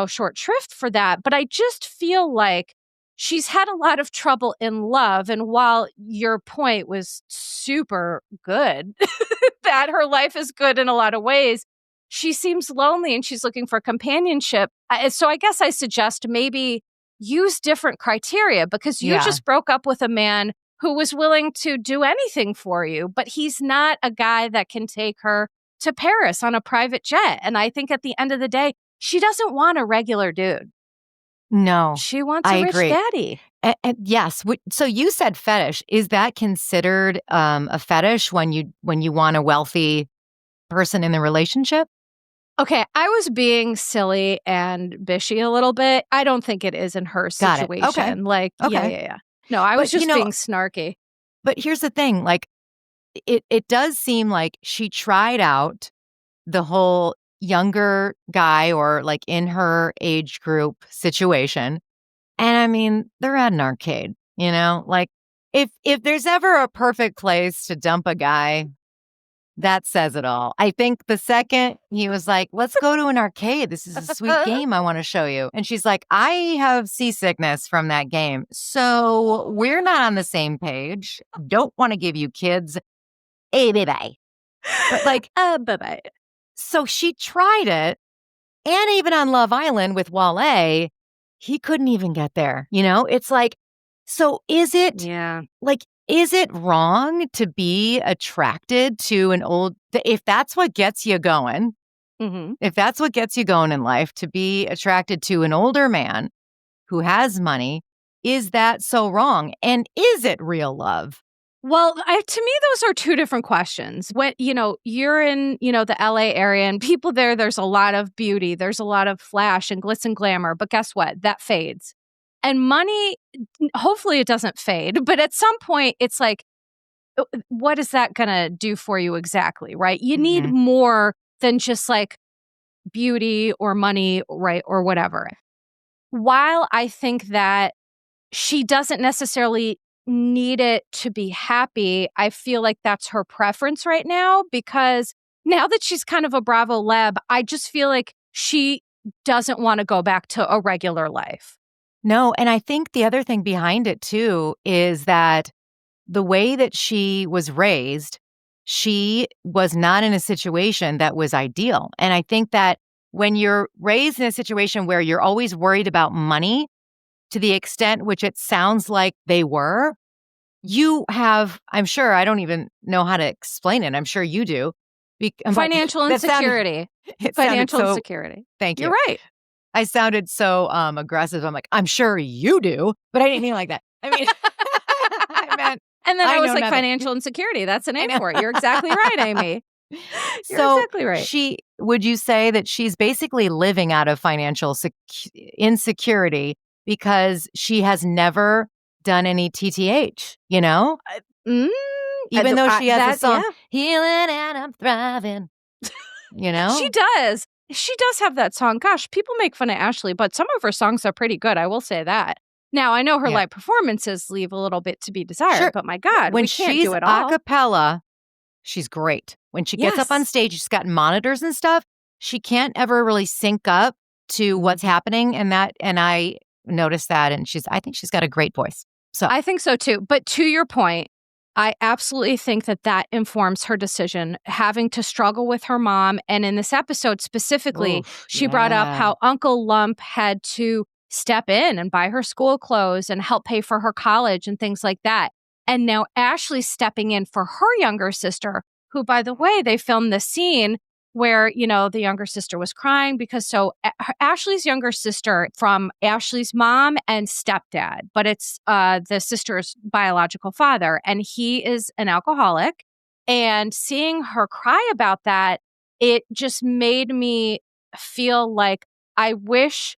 short shrift for that. But I just feel like she's had a lot of trouble in love. And while your point was super good, that her life is good in a lot of ways, she seems lonely and she's looking for companionship. So I guess I suggest maybe use different criteria, because you just broke up with a man who was willing to do anything for you, but he's not a guy that can take her to Paris on a private jet. And I think at the end of the day, she doesn't want a regular dude.
No.
She wants a rich daddy.
And yes. So you said fetish. Is that considered a fetish when you want a wealthy person in the relationship?
Okay, I was being silly and bishy a little bit. I don't think it is in her situation.
Okay.
Like, yeah. No, I was just being snarky.
But here's the thing. Like, it does seem like she tried out the whole younger guy or like in her age group situation. And I mean, they're at an arcade, like if there's ever a perfect place to dump a guy, that says it all. I think the second he was like, let's go to an arcade. This is a sweet game I want to show you. And she's like, I have seasickness from that game. So we're not on the same page. Don't want to give you kids a bye-bye. But like,
bye-bye.
So she tried it. And even on Love Island with Wale, he couldn't even get there. It's like, so is it wrong to be attracted to an old, if that's what gets you going, if that's what gets you going in life, to be attracted to an older man who has money, is that so wrong? And is it real love?
Well, to me, those are 2 different questions. When, you're in, the LA area and people there's a lot of beauty. There's a lot of flash and glitz and glamour. But guess what? That fades. And money, hopefully it doesn't fade. But at some point, it's like, what is that going to do for you exactly, right? You need more than just like beauty or money, right? Or whatever. While I think that she doesn't necessarily need it to be happy, I feel like that's her preference right now, because now that she's kind of a Bravo lab, I just feel like she doesn't want to go back to a regular life.
No, and I think the other thing behind it too is that the way that she was raised, she was not in a situation that was ideal. And I think that when you're raised in a situation where you're always worried about money, to the extent which it sounds like they were, you have, I'm sure, I don't even know how to explain it. I'm sure you do.
Financial insecurity. Financial insecurity.
Thank you.
You're right.
I sounded so aggressive. I'm like, I'm sure you do, but I didn't mean like that. I mean, I meant.
And then I was like, nothing. Financial insecurity. That's a name for it. You're exactly right, Amy. You're exactly right.
Would you say that she's basically living out of financial insecurity because she has never done any TTH, Even though she has a song, healing and I'm thriving,
She does. She does have that song. Gosh, people make fun of Ashley, but some of her songs are pretty good. I will say that. Now, I know her live performances leave a little bit to be desired, but my God,
when
we can't
she's
do it all.
a cappella, she's great. When she gets up on stage, she's got monitors and stuff. She can't ever really sync up to what's happening, and I noticed that, and I think she's got a great voice. So
I think so too. But to your point, I absolutely think that informs her decision, having to struggle with her mom. And in this episode specifically, she brought up how Uncle Lump had to step in and buy her school clothes and help pay for her college and things like that. And now Ashley's stepping in for her younger sister, who, by the way, they filmed this scene where, the younger sister was crying because Ashley's younger sister from Ashley's mom and stepdad, but it's the sister's biological father, and he is an alcoholic. And seeing her cry about that, it just made me feel like I wish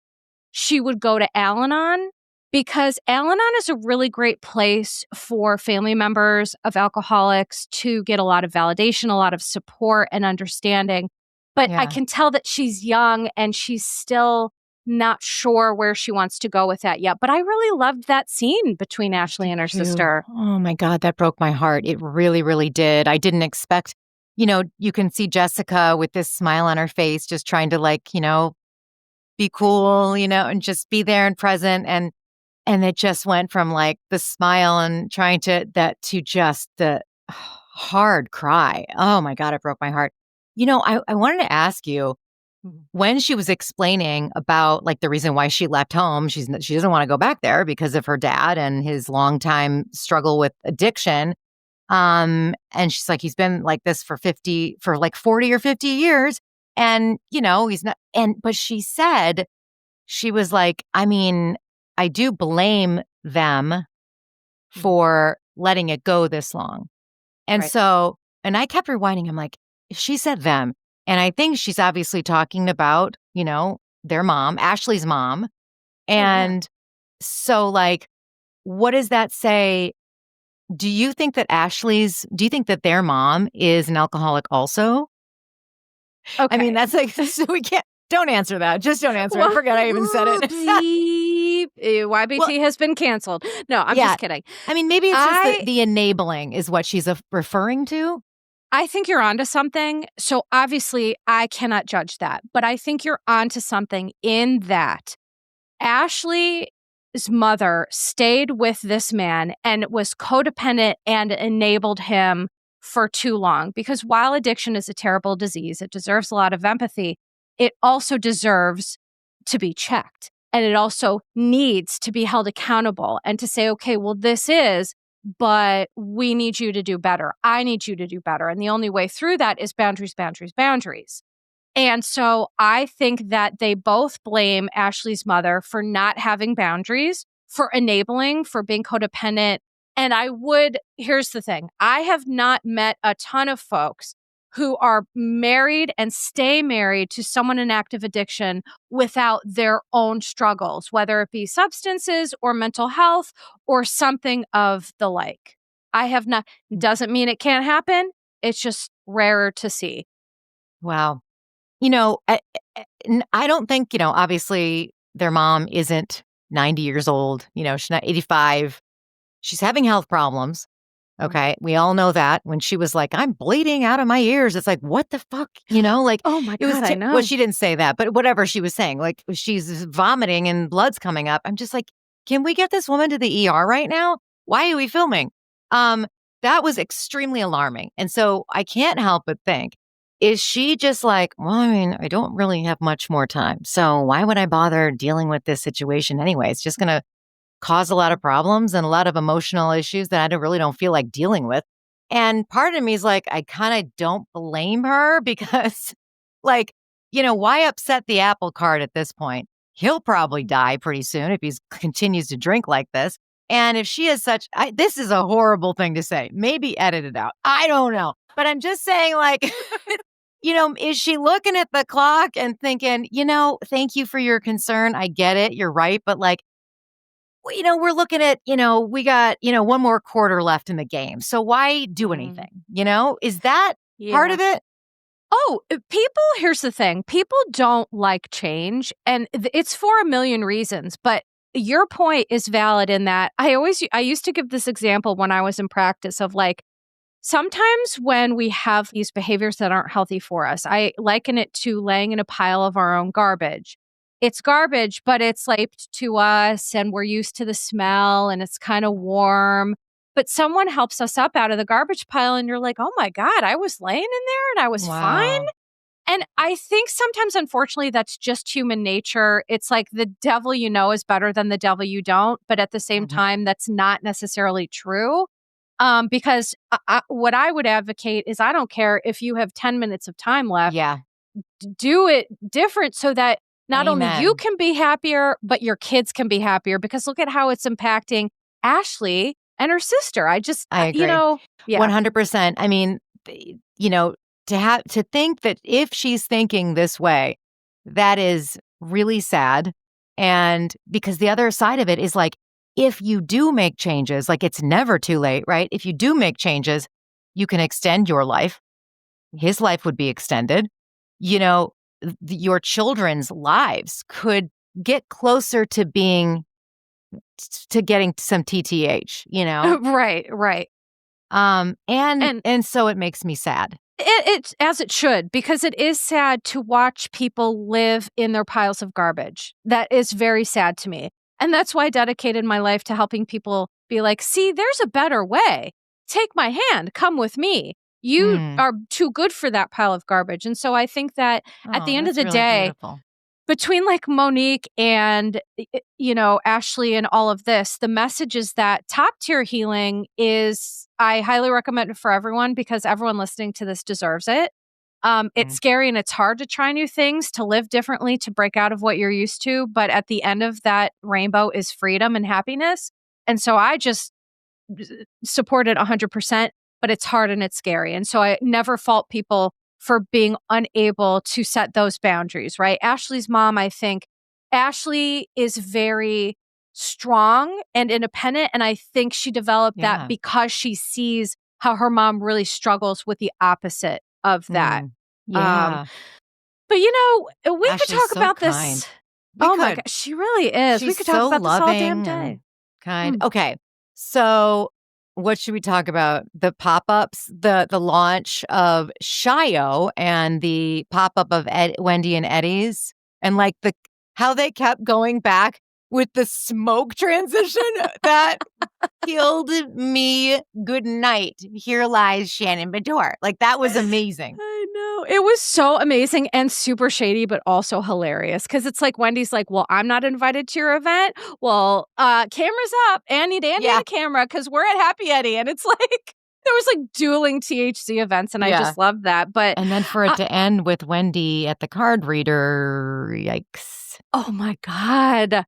she would go to Al-Anon, because Al-Anon is a really great place for family members of alcoholics to get a lot of validation, a lot of support and understanding. But I can tell that she's young and she's still not sure where she wants to go with that yet. But I really loved that scene between Ashley and her sister.
Oh my God, that broke my heart. It really, really did. I didn't expect, you can see Jessica with this smile on her face, just trying to be cool, and just be there and present. And it just went from the smile and trying to just the hard cry. Oh my God, it broke my heart. I wanted to ask you, when she was explaining about the reason why she left home, she doesn't want to go back there because of her dad and his longtime struggle with addiction. And she's like, he's been like this for 40 or 50 years. And, he's not, but she said, she was like, I mean, I do blame them for letting it go this long. And so, and I kept rewinding. I'm like, she said them. And I think she's obviously talking about, their mom, Ashley's mom. And so what does that say? Do you think that their mom is an alcoholic also?
Okay.
I mean, that's so we can't, don't answer that. Just don't answer it. Forget I even said it.
YBT has been canceled. No, I'm just kidding.
I mean, maybe it's just the enabling is what she's referring to.
I think you're onto something. So obviously I cannot judge that, but I think you're onto something in that Ashley's mother stayed with this man and was codependent and enabled him for too long, because while addiction is a terrible disease, it deserves a lot of empathy. It also deserves to be checked, and it also needs to be held accountable and to say, okay, well, but we need you to do better. I need you to do better. And the only way through that is boundaries, boundaries, boundaries. And so I think that they both blame Ashley's mother for not having boundaries, for enabling, for being codependent. And here's the thing. I have not met a ton of folks who are married and stay married to someone in active addiction without their own struggles, whether it be substances or mental health or something of the like. I have not, doesn't mean it can't happen. It's just rarer to see.
Wow. I don't think, obviously their mom isn't 90 years old. She's not 85. She's having health problems. Okay. We all know that. When she was like, I'm bleeding out of my ears. It's like, what the fuck?
Oh my God, I know.
Well, she didn't say that, but whatever she was saying, she's vomiting and blood's coming up. I'm just like, can we get this woman to the ER right now? Why are we filming? That was extremely alarming. And so I can't help but think, is she just like, well, I mean, I don't really have much more time. So why would I bother dealing with this situation anyway? It's just going to cause a lot of problems and a lot of emotional issues that I really don't feel like dealing with. And part of me is like, I kind of don't blame her because why upset the apple cart at this point? He'll probably die pretty soon if he continues to drink like this. And if she is this is a horrible thing to say, maybe edit it out. I don't know. But I'm just saying is she looking at the clock and thinking, thank you for your concern. I get it. You're right. But we're looking at, we got, one more quarter left in the game. So why do anything? Is that part of it?
Oh, here's the thing. People don't like change, and it's for a million reasons, but your point is valid in that I used to give this example when I was in practice of sometimes when we have these behaviors that aren't healthy for us, I liken it to laying in a pile of our own garbage. It's garbage, but it's to us and we're used to the smell and it's kind of warm. But someone helps us up out of the garbage pile and you're like, oh my God, I was laying in there and I was fine. And I think sometimes, unfortunately, that's just human nature. It's like the devil you know is better than the devil you don't. But at the same time, that's not necessarily true. Because what I would advocate is I don't care if you have 10 minutes of time left.
Yeah.
Do it different so that not only you
Amen.
can be happier, but your kids can be happier. Because look at how it's impacting Ashley and her sister.
I agree. 100%. I mean, to think that if she's thinking this way, that is really sad. And because the other side of it is like, if you do make changes, like it's never too late, right? If you do make changes, you can extend your life. His life would be extended. Your children's lives could get closer to getting some TTH,
Right.
And so it makes me sad.
It's as it should, because it is sad to watch people live in their piles of garbage. That is very sad to me. And that's why I dedicated my life to helping people be like, see, there's a better way. Take my hand. Come with me. You are too good for that pile of garbage. And so I think that at the end of the day,
beautiful.
Between like Monique and, Ashley and all of this, the message is that top tier healing is, I highly recommend it for everyone because everyone listening to this deserves it. It's scary and it's hard to try new things, to live differently, to break out of what you're used to. But at the end of that rainbow is freedom and happiness. And so I just support it 100%, but it's hard and it's scary. And so I never fault people for being unable to set those boundaries, right? Ashley's mom, I think Ashley is very strong and independent. And I think she developed that because she sees how her mom really struggles with the opposite of that.
Yeah.
But we
Ashley's
could talk
so
about
kind.
this. Oh my God, she really is. We could talk about this all damn day.
Kind. Okay. So what should we talk about? The pop-ups, the launch of Shio and the pop-up of Wendy and Eddie's, and like how they kept going back with the smoke transition that killed me. Good night. Here lies Shannon Bedore. Like that was amazing.
I know. It was so amazing and super shady, but also hilarious. Because it's like Wendy's like, well, I'm not invited to your event. Well, camera's up. And need Andy and a camera because we're at Happy Eddie. And it's like, there was like dueling THC events. And I just loved that.
And then for it to end with Wendy at the card reader, yikes.
Oh my God.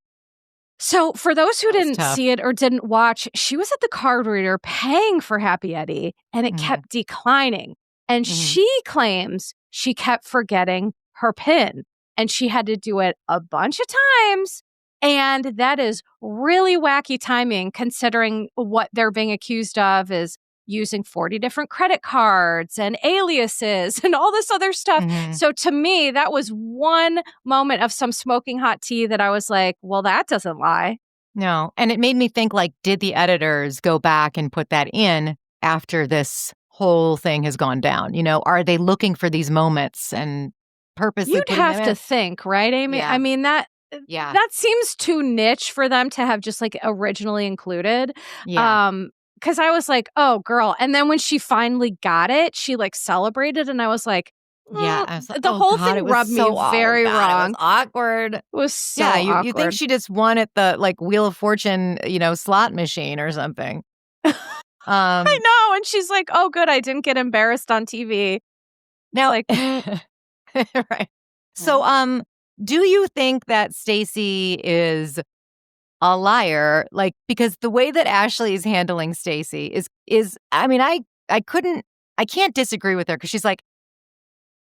So for those who didn't see it or didn't watch, she was at the card reader paying for Happy Eddie and it kept declining. And she claims she kept forgetting her PIN and she had to do it a bunch of times. And that is really wacky timing considering what they're being accused of is using 40 different credit cards and aliases and all this other stuff. So to me, that was one moment of some smoking hot tea that I was like, well, that doesn't lie.
No. And it made me think like, did the editors go back and put that in after this whole thing has gone down? Are they looking for these moments and purposely
You'd have to think, right, Amy?
Yeah.
I mean, that seems too niche for them to have just like originally included.
Yeah.
Because I was like, oh, girl. And then when she finally got it, she like celebrated. And I was like,
I was like,
the whole thing rubbed me very wrong.
It was awkward.
It was so awkward.
You think she just won at the like Wheel of Fortune, slot machine or something.
I know. And she's like, oh, good. I didn't get embarrassed on TV.
Now,
like,
right. So, do you think that Stacey is a liar? Like, because the way that Ashley is handling Stacey is, I mean, I can't disagree with her because she's like,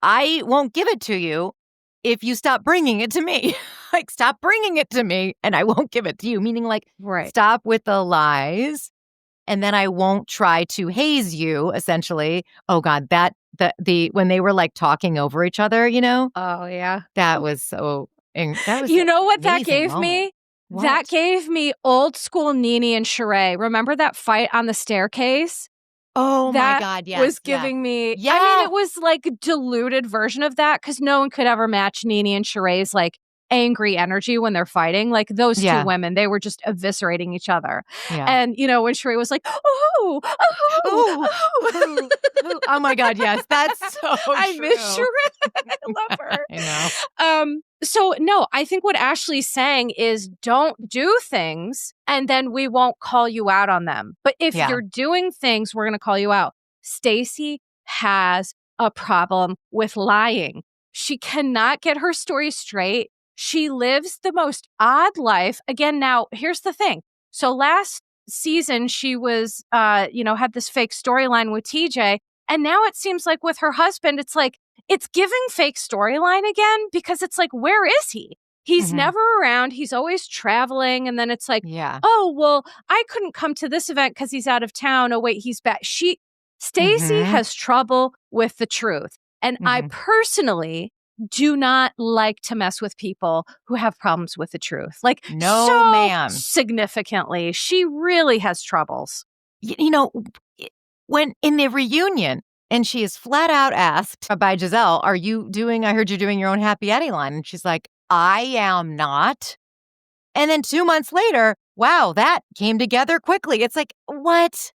I won't give it to you if you stop bringing it to me. Like, stop bringing it to me and I won't give it to you. Meaning like, stop with the lies and then I won't try to haze you, essentially. Oh God, when they were like talking over each other,
Oh yeah.
That was so, that was
what that gave me?
What?
That gave me old school Nene and Sheree. Remember that fight on the staircase?
Oh my God, yes.
Was giving me, I mean, it was like a diluted version of that because no one could ever match Nene and Sheree's like angry energy when they're fighting. Like those two
Yeah.
women, they were just eviscerating each other.
Yeah.
And, when Sheree was like, oh,
Oh my God, yes, that's so
I
true.
miss Sheree. I love her.
I know.
So no, I think what Ashley's saying is don't do things and then we won't call you out on them. But if you're doing things, we're going to call you out. Stacey has a problem with lying. She cannot get her story straight. She lives the most odd life. Again, now, here's the thing. So last season, she was, had this fake storyline with TJ. And now it seems like with her husband, it's like, it's giving fake storyline again because it's like, where is he? He's never around. He's always traveling. And then it's like, oh, well, I couldn't come to this event because he's out of town. Oh, wait, he's back. Stacey has trouble with the truth. And I personally do not like to mess with people who have problems with the truth. Like,
no,
so
ma'am.
Significantly, she really has troubles.
When in the reunion, and she is flat out asked by Gizelle, I heard you're doing your own Happy Eddie line. And she's like, I am not. And then 2 months later, wow, that came together quickly. It's like, what?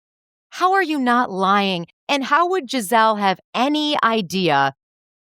How are you not lying? And how would Gizelle have any idea?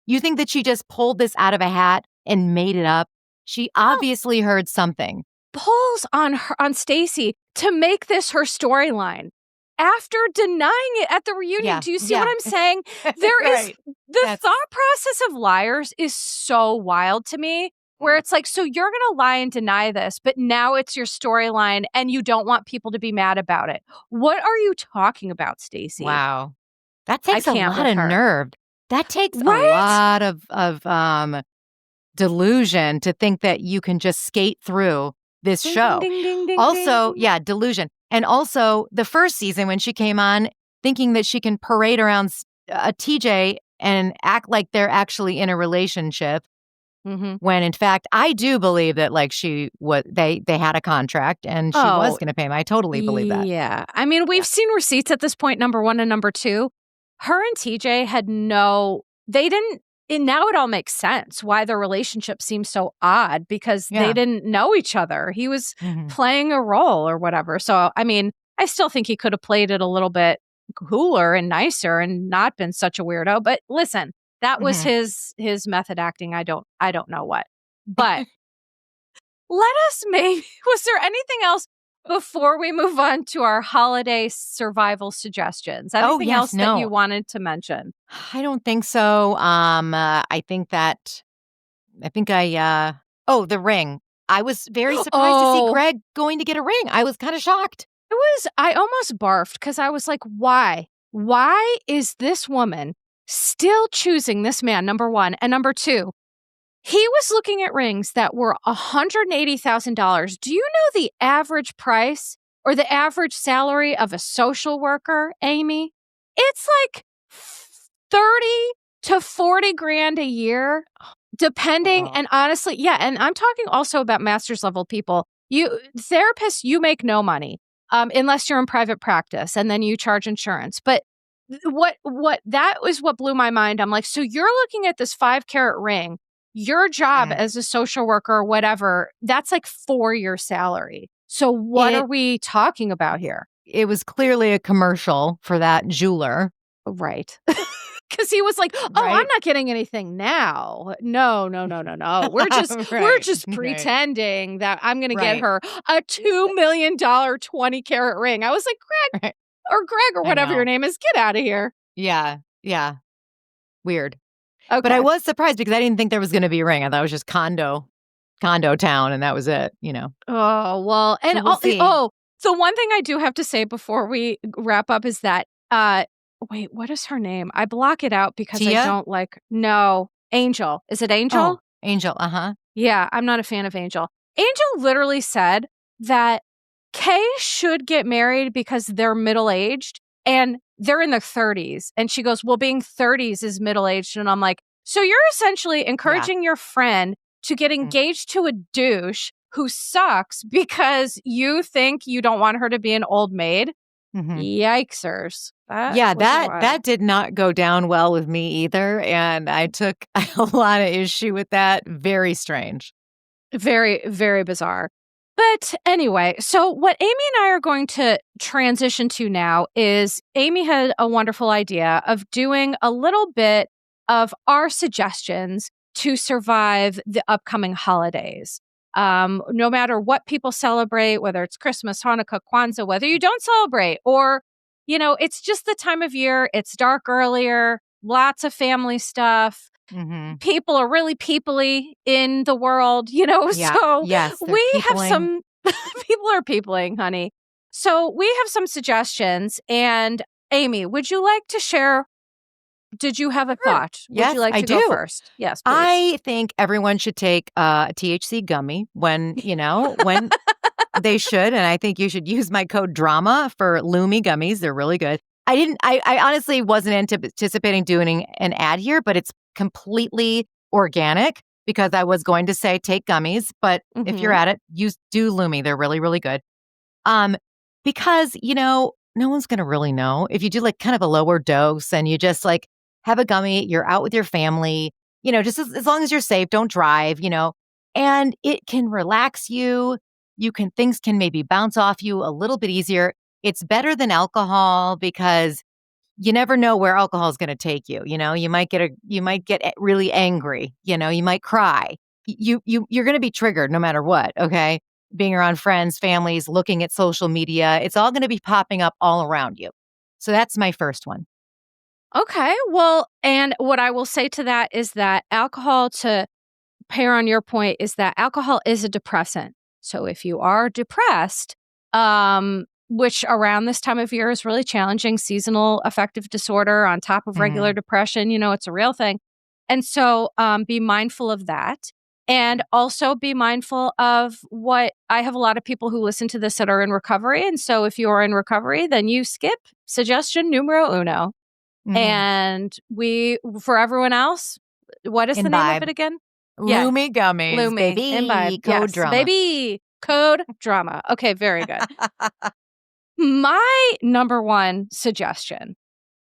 You think that she just pulled this out of a hat and made it up? She obviously heard something.
Pulls on Stacey to make this her storyline after denying it at the reunion.
Yeah.
Do you see what I'm saying? There is the thought process of liars is so wild to me, where it's like, so you're going to lie and deny this, but now it's your storyline and you don't want people to be mad about it. What are you talking about, Stacey?
Wow. That takes a lot of nerve. That takes a lot of delusion to think that you can just skate through this show.
Ding, ding, ding,
also,
ding.
Delusion. And also the first season when she came on thinking that she can parade around a TJ and act like they're actually in a relationship. When in fact, I do believe that they had a contract and she was going to pay him. I totally believe that.
Yeah. I mean, we've seen receipts at this point, number one and number two. Her and TJ had now it all makes sense why their relationship seems so odd because they didn't know each other. He was playing a role or whatever. So, I mean, I still think he could have played it a little bit cooler and nicer and not been such a weirdo. But listen, that was his method acting. I don't know what. But was there anything else before we move on to our holiday survival suggestions? Anything else that you wanted to mention?
I don't think so. The ring. I was very surprised to see Greg going to get a ring. I was kind of shocked.
I almost barfed because I was like, why? Why is this woman still choosing this man, number one? And number two, he was looking at rings that were $180,000. Do you know the average price or the average salary of a social worker, Amy? It's like 30 to 40 grand a year, depending. And honestly, and I'm talking also about master's level people. Therapists, you make no money unless you're in private practice and then you charge insurance. But that was what blew my mind. I'm like, so you're looking at this 5-carat ring. Your job as a social worker or whatever, that's like 4-year salary. So what are we talking about here?
It was clearly a commercial for that jeweler.
Right. Because he was like, I'm not getting anything now. No. We're just pretending that I'm going to get her a $2 million 20-carat ring. I was like, Greg or whatever your name is, get out of here.
Yeah. Weird.
Okay.
But I was surprised because I didn't think there was going to be a ring. I thought it was just condo town, and that was it,
Oh, well. And so one thing I do have to say before we wrap up is that, wait, what is her name? I block it out because
Tia?
I don't like, no, Angel. Is it Angel?
Oh, Angel,
Yeah, I'm not a fan of Angel. Angel literally said that Kay should get married because they're middle-aged and they're in their 30s. And she goes, well, being 30s is middle-aged. And I'm like, so you're essentially encouraging your friend to get engaged to a douche who sucks because you think you don't want her to be an old maid? Yikesers.
That did not go down well with me either. And I took a lot of issue with that. Very strange.
Very, very bizarre. But anyway, so what Amy and I are going to transition to now is Amy had a wonderful idea of doing a little bit of our suggestions to survive the upcoming holidays. No matter what people celebrate, whether it's Christmas, Hanukkah, Kwanzaa, whether you don't celebrate, or, it's just the time of year, it's dark earlier, lots of family stuff.
Mm-hmm.
People are really peoply in the world,
Yeah.
so
Yes, they're
we have
peopling.
some people are peopling, honey. So we have some suggestions. And Amy, would you like to share? Did you have a thought?
Yes,
Would you like
I
to go
do.
first? Yes, please.
I think everyone should take a THC gummy when they should. And I think you should use my code DRAMA for Lumi gummies. They're really good. I honestly wasn't anticipating doing an ad here, but it's completely organic because I was going to say take gummies. But if you're at it, do Lumi. They're really, really good. Because, no one's going to really know if you do like kind of a lower dose and you just like have a gummy, you're out with your family, just as long as you're safe, don't drive, and it can relax you. Things can maybe bounce off you a little bit easier. It's better than alcohol because you never know where alcohol is going to take you. You might get really angry, you might cry. You're going to be triggered no matter what. Okay. Being around friends, families, looking at social media, it's all going to be popping up all around you. So that's my first one.
Okay. Well, and what I will say to that is that alcohol, to pair on your point, is that alcohol is a depressant. So if you are depressed, which around this time of year is really challenging, seasonal affective disorder on top of regular depression, it's a real thing. And so be mindful of that. And also be mindful of what I have a lot of people who listen to this that are in recovery. And so if you are in recovery, then you skip suggestion numero uno. And for everyone else, what is the name of it again?
Lumi gummies,
Lumi,
baby.
Imbibe.
Code drama.
Baby. Code drama. Okay, very good. My number one suggestion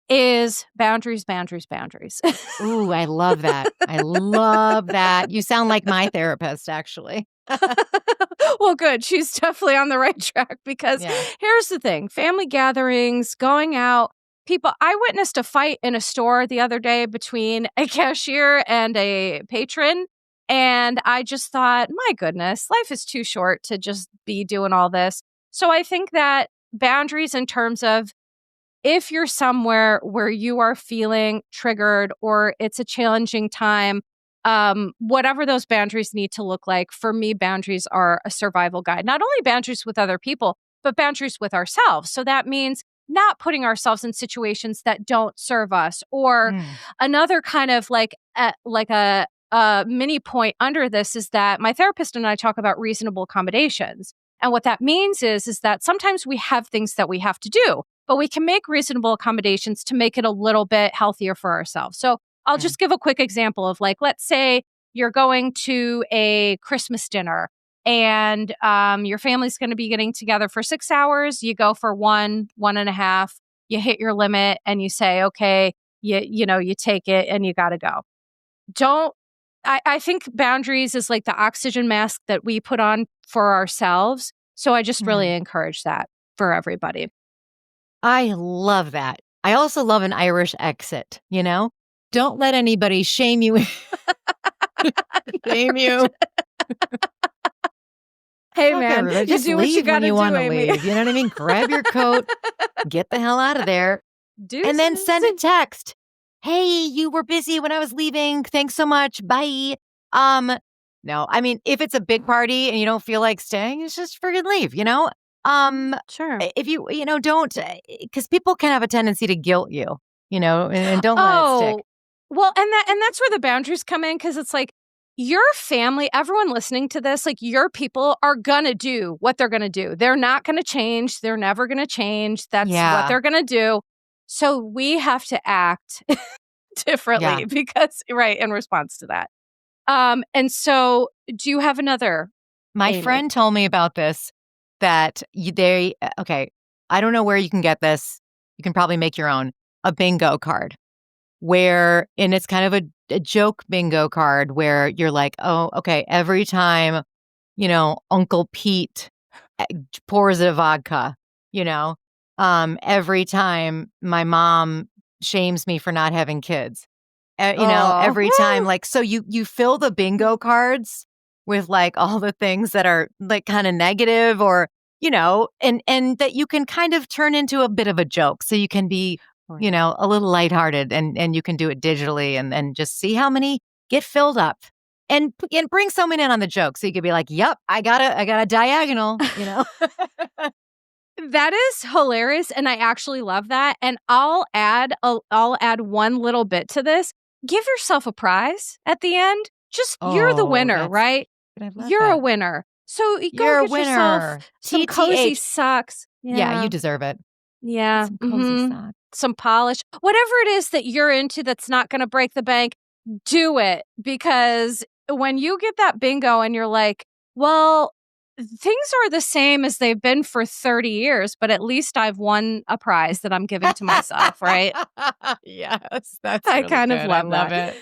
is boundaries, boundaries, boundaries.
Ooh, I love that. I love that. You sound like my therapist, actually.
Well, good. She's definitely on the right track because here's the thing. Family gatherings, going out, people. I witnessed a fight in a store the other day between a cashier and a patron. And I just thought, my goodness, life is too short to just be doing all this. So I think that boundaries in terms of if you're somewhere where you are feeling triggered or it's a challenging time, whatever those boundaries need to look like, for me, boundaries are a survival guide. Not only boundaries with other people, but boundaries with ourselves. So that means not putting ourselves in situations that don't serve us. Or another kind of like a mini point under this is that my therapist and I talk about reasonable accommodations. And what that means is that sometimes we have things that we have to do, but we can make reasonable accommodations to make it a little bit healthier for ourselves. So I'll just give a quick example of like, let's say you're going to a Christmas dinner and your family's going to be getting together for 6 hours. You go for 1.5, you hit your limit and you say, okay, you take it and you got to go. I think boundaries is like the oxygen mask that we put on for ourselves. So I just really encourage that for everybody.
I love that. I also love an Irish exit, Don't let anybody shame you. Shame you.
Hey, man, you
just
do what you got to do, Amy.
leave. You know what I mean? Grab your coat, get the hell out of there, and then send a text. Hey, you were busy when I was leaving. Thanks so much. Bye. No, I mean, if it's a big party and you don't feel like staying, it's just friggin' leave,
Sure.
If you, don't, because people can have a tendency to guilt you, and don't let it stick.
Well, and that's where the boundaries come in, because it's like your family, everyone listening to this, like your people are going to do what they're going to do. They're not going to change. They're never going to change. That's what they're going to do. So we have to act differently because, in response to that. And so do you have another?
My friend told me about this, that okay, I don't know where you can get this. You can probably make your own, a bingo card and it's kind of a joke bingo card where you're like, oh, okay, every time Uncle Pete pours a vodka, every time my mom shames me for not having kids. Every time, so you fill the bingo cards with like all the things that are like kind of negative or, and that you can kind of turn into a bit of a joke. So you can be, a little lighthearted and you can do it digitally and just see how many get filled up and bring someone in on the joke. So you could be like, yep, I got a diagonal,
That is hilarious, and I actually love that. And I'll add one little bit to this. Give yourself a prize at the end. Just you're the winner, right? You're a winner. So go get yourself some cozy socks.
Yeah, you deserve it.
Yeah,
some cozy socks,
some polish, whatever it is that you're into that's not going to break the bank. Do it, because when you get that bingo and you're like, well, things are the same as they've been for 30 years, but at least I've won a prize that I'm giving to myself, right?
Yes, that's
I
really
kind
good.
of love
it.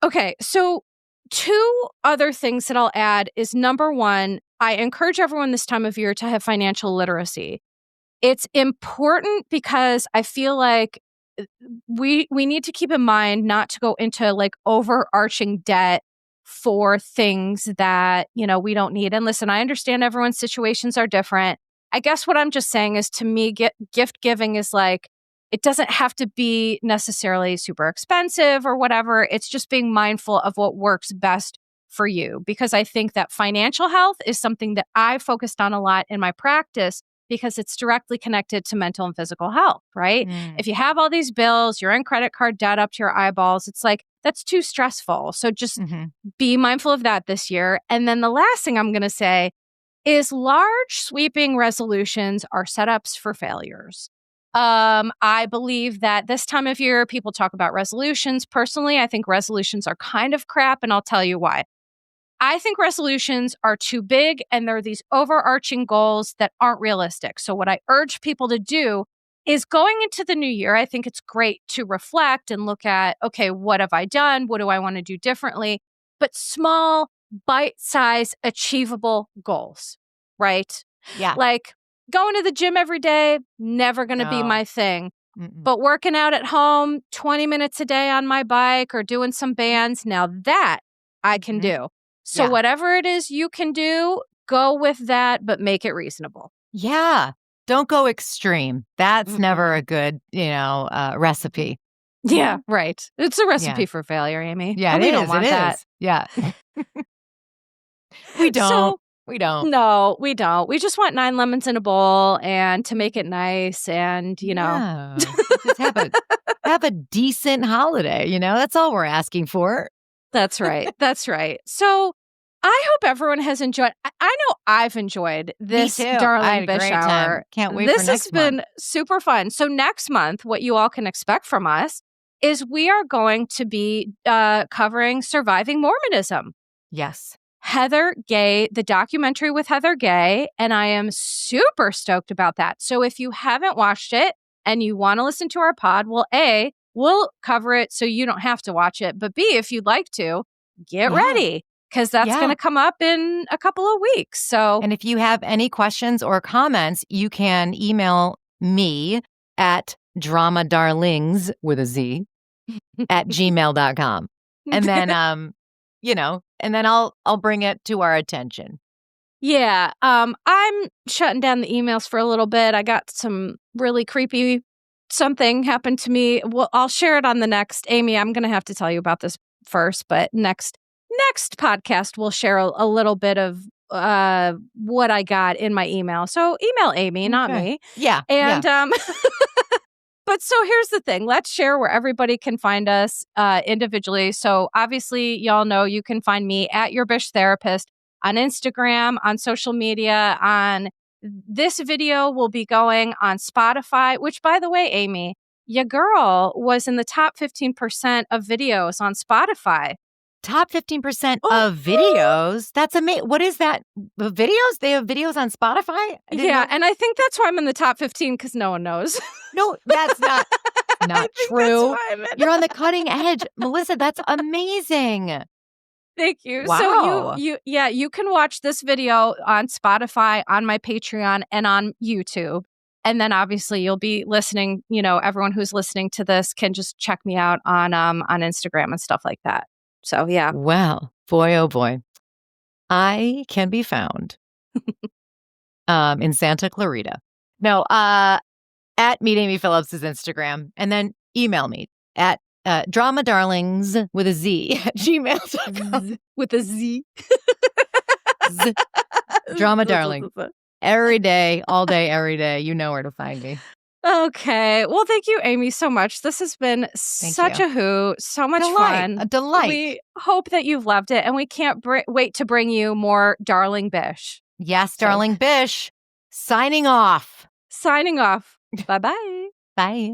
Okay, so 2 other things that I'll add is, number 1, I encourage everyone this time of year to have financial literacy. It's important because I feel like we need to keep in mind not to go into like overarching debt for things that, we don't need. And listen, I understand everyone's situations are different. I guess what I'm just saying is, to me, gift giving is like, it doesn't have to be necessarily super expensive or whatever. It's just being mindful of what works best for you. Because I think that financial health is something that I focused on a lot in my practice, because it's directly connected to mental and physical health, right? If you have all these bills, you're in credit card debt up to your eyeballs, it's like, that's too stressful. So just be mindful of that this year. And then the last thing I'm going to say is, large sweeping resolutions are setups for failures. I believe that this time of year, people talk about resolutions. Personally, I think resolutions are kind of crap, and I'll tell you why. I think resolutions are too big, and they're these overarching goals that aren't realistic. So what I urge people to do is, going into the new year, I think it's great to reflect and look at, okay, what have I done? What do I want to do differently? But small, bite-sized, achievable goals, right?
Yeah.
Like going to the gym every day, never going to be my thing. But working out at home 20 minutes a day on my bike or doing some bands, now that I can do. So whatever it is you can do, go with that, but make it reasonable.
Yeah. Don't go extreme. That's never a good, recipe.
Yeah, right. It's a recipe for failure, Amy.
Yeah,
we don't want that.
Yeah. We don't. We don't.
No, we don't. We just want 9 lemons in a bowl and to make it nice and,
just have a decent holiday, That's all we're asking for.
That's right. That's right. So I hope everyone has enjoyed. I know I've enjoyed this Darling Bish Hour.
Can't wait for next month.
This has been super fun. So next month, what you all can expect from us is we are going to be covering Surviving Mormonism.
Yes.
Heather Gay, the documentary with Heather Gay, and I am super stoked about that. So if you haven't watched it and you want to listen to our pod, well, A, we'll cover it so you don't have to watch it. But B, if you'd like to, get ready, because that's going to come up in a couple of weeks.
And if you have any questions or comments, you can email me at dramadarlings with a Z at gmail.com. And then, and then I'll bring it to our attention.
Yeah. I'm shutting down the emails for a little bit. I got some really creepy something happened to me. Well, I'll share it on the next. Amy, I'm going to have to tell you about this first, but next podcast, we'll share a little bit of what I got in my email. So email Amy, not me.
Yeah.
And, but so here's the thing. Let's share where everybody can find us individually. So obviously, y'all know you can find me at Your Bish Therapist on Instagram, on social media, on this video will be going on Spotify, which, by the way, Amy, your girl was in the top 15% of videos on Spotify.
Top 15% of videos? That's amazing. What is that? The videos? They have videos on Spotify?
Yeah, and I think that's why I'm in the top 15, because no one knows.
No, that's not true.
That's why I'm in.
You're on the cutting edge. Melissa, that's amazing.
Thank you.
Wow.
So you can watch this video on Spotify, on my Patreon, and on YouTube. And then obviously you'll be listening, everyone who's listening to this can just check me out on Instagram and stuff like that. So yeah.
Well, boy, oh boy. I can be found in Santa Clarita. No, at Meet Amy Phillips is Instagram. And then email me at dramadarlings with a Z at gmail.com.
With a Z.
Drama darling. Every day, all day, every day. You know where to find me.
Okay. Well, thank you, Amy, so much. This has been such a hoot, so much fun.
A delight.
We hope that you've loved it, and we can't wait to bring you more Darling Bish.
Yes, Darling Bish. Signing off.
Bye-bye.
Bye.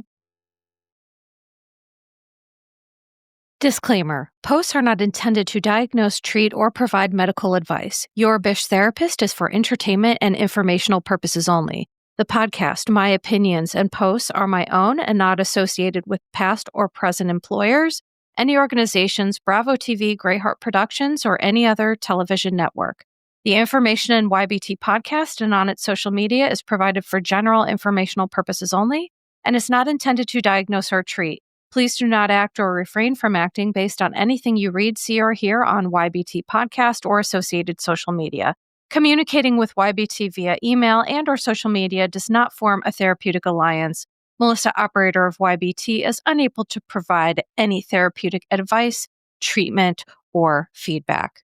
Disclaimer. Posts are not intended to diagnose, treat, or provide medical advice. Your Bish therapist is for entertainment and informational purposes only. The podcast, my opinions, and posts are my own and not associated with past or present employers, any organizations, Bravo TV, Greyheart Productions, or any other television network. The information in YBT podcast and on its social media is provided for general informational purposes only and is not intended to diagnose or treat. Please do not act or refrain from acting based on anything you read, see, or hear on YBT podcast or associated social media. Communicating with YBT via email and or social media does not form a therapeutic alliance. Melissa, operator of YBT, is unable to provide any therapeutic advice, treatment, or feedback.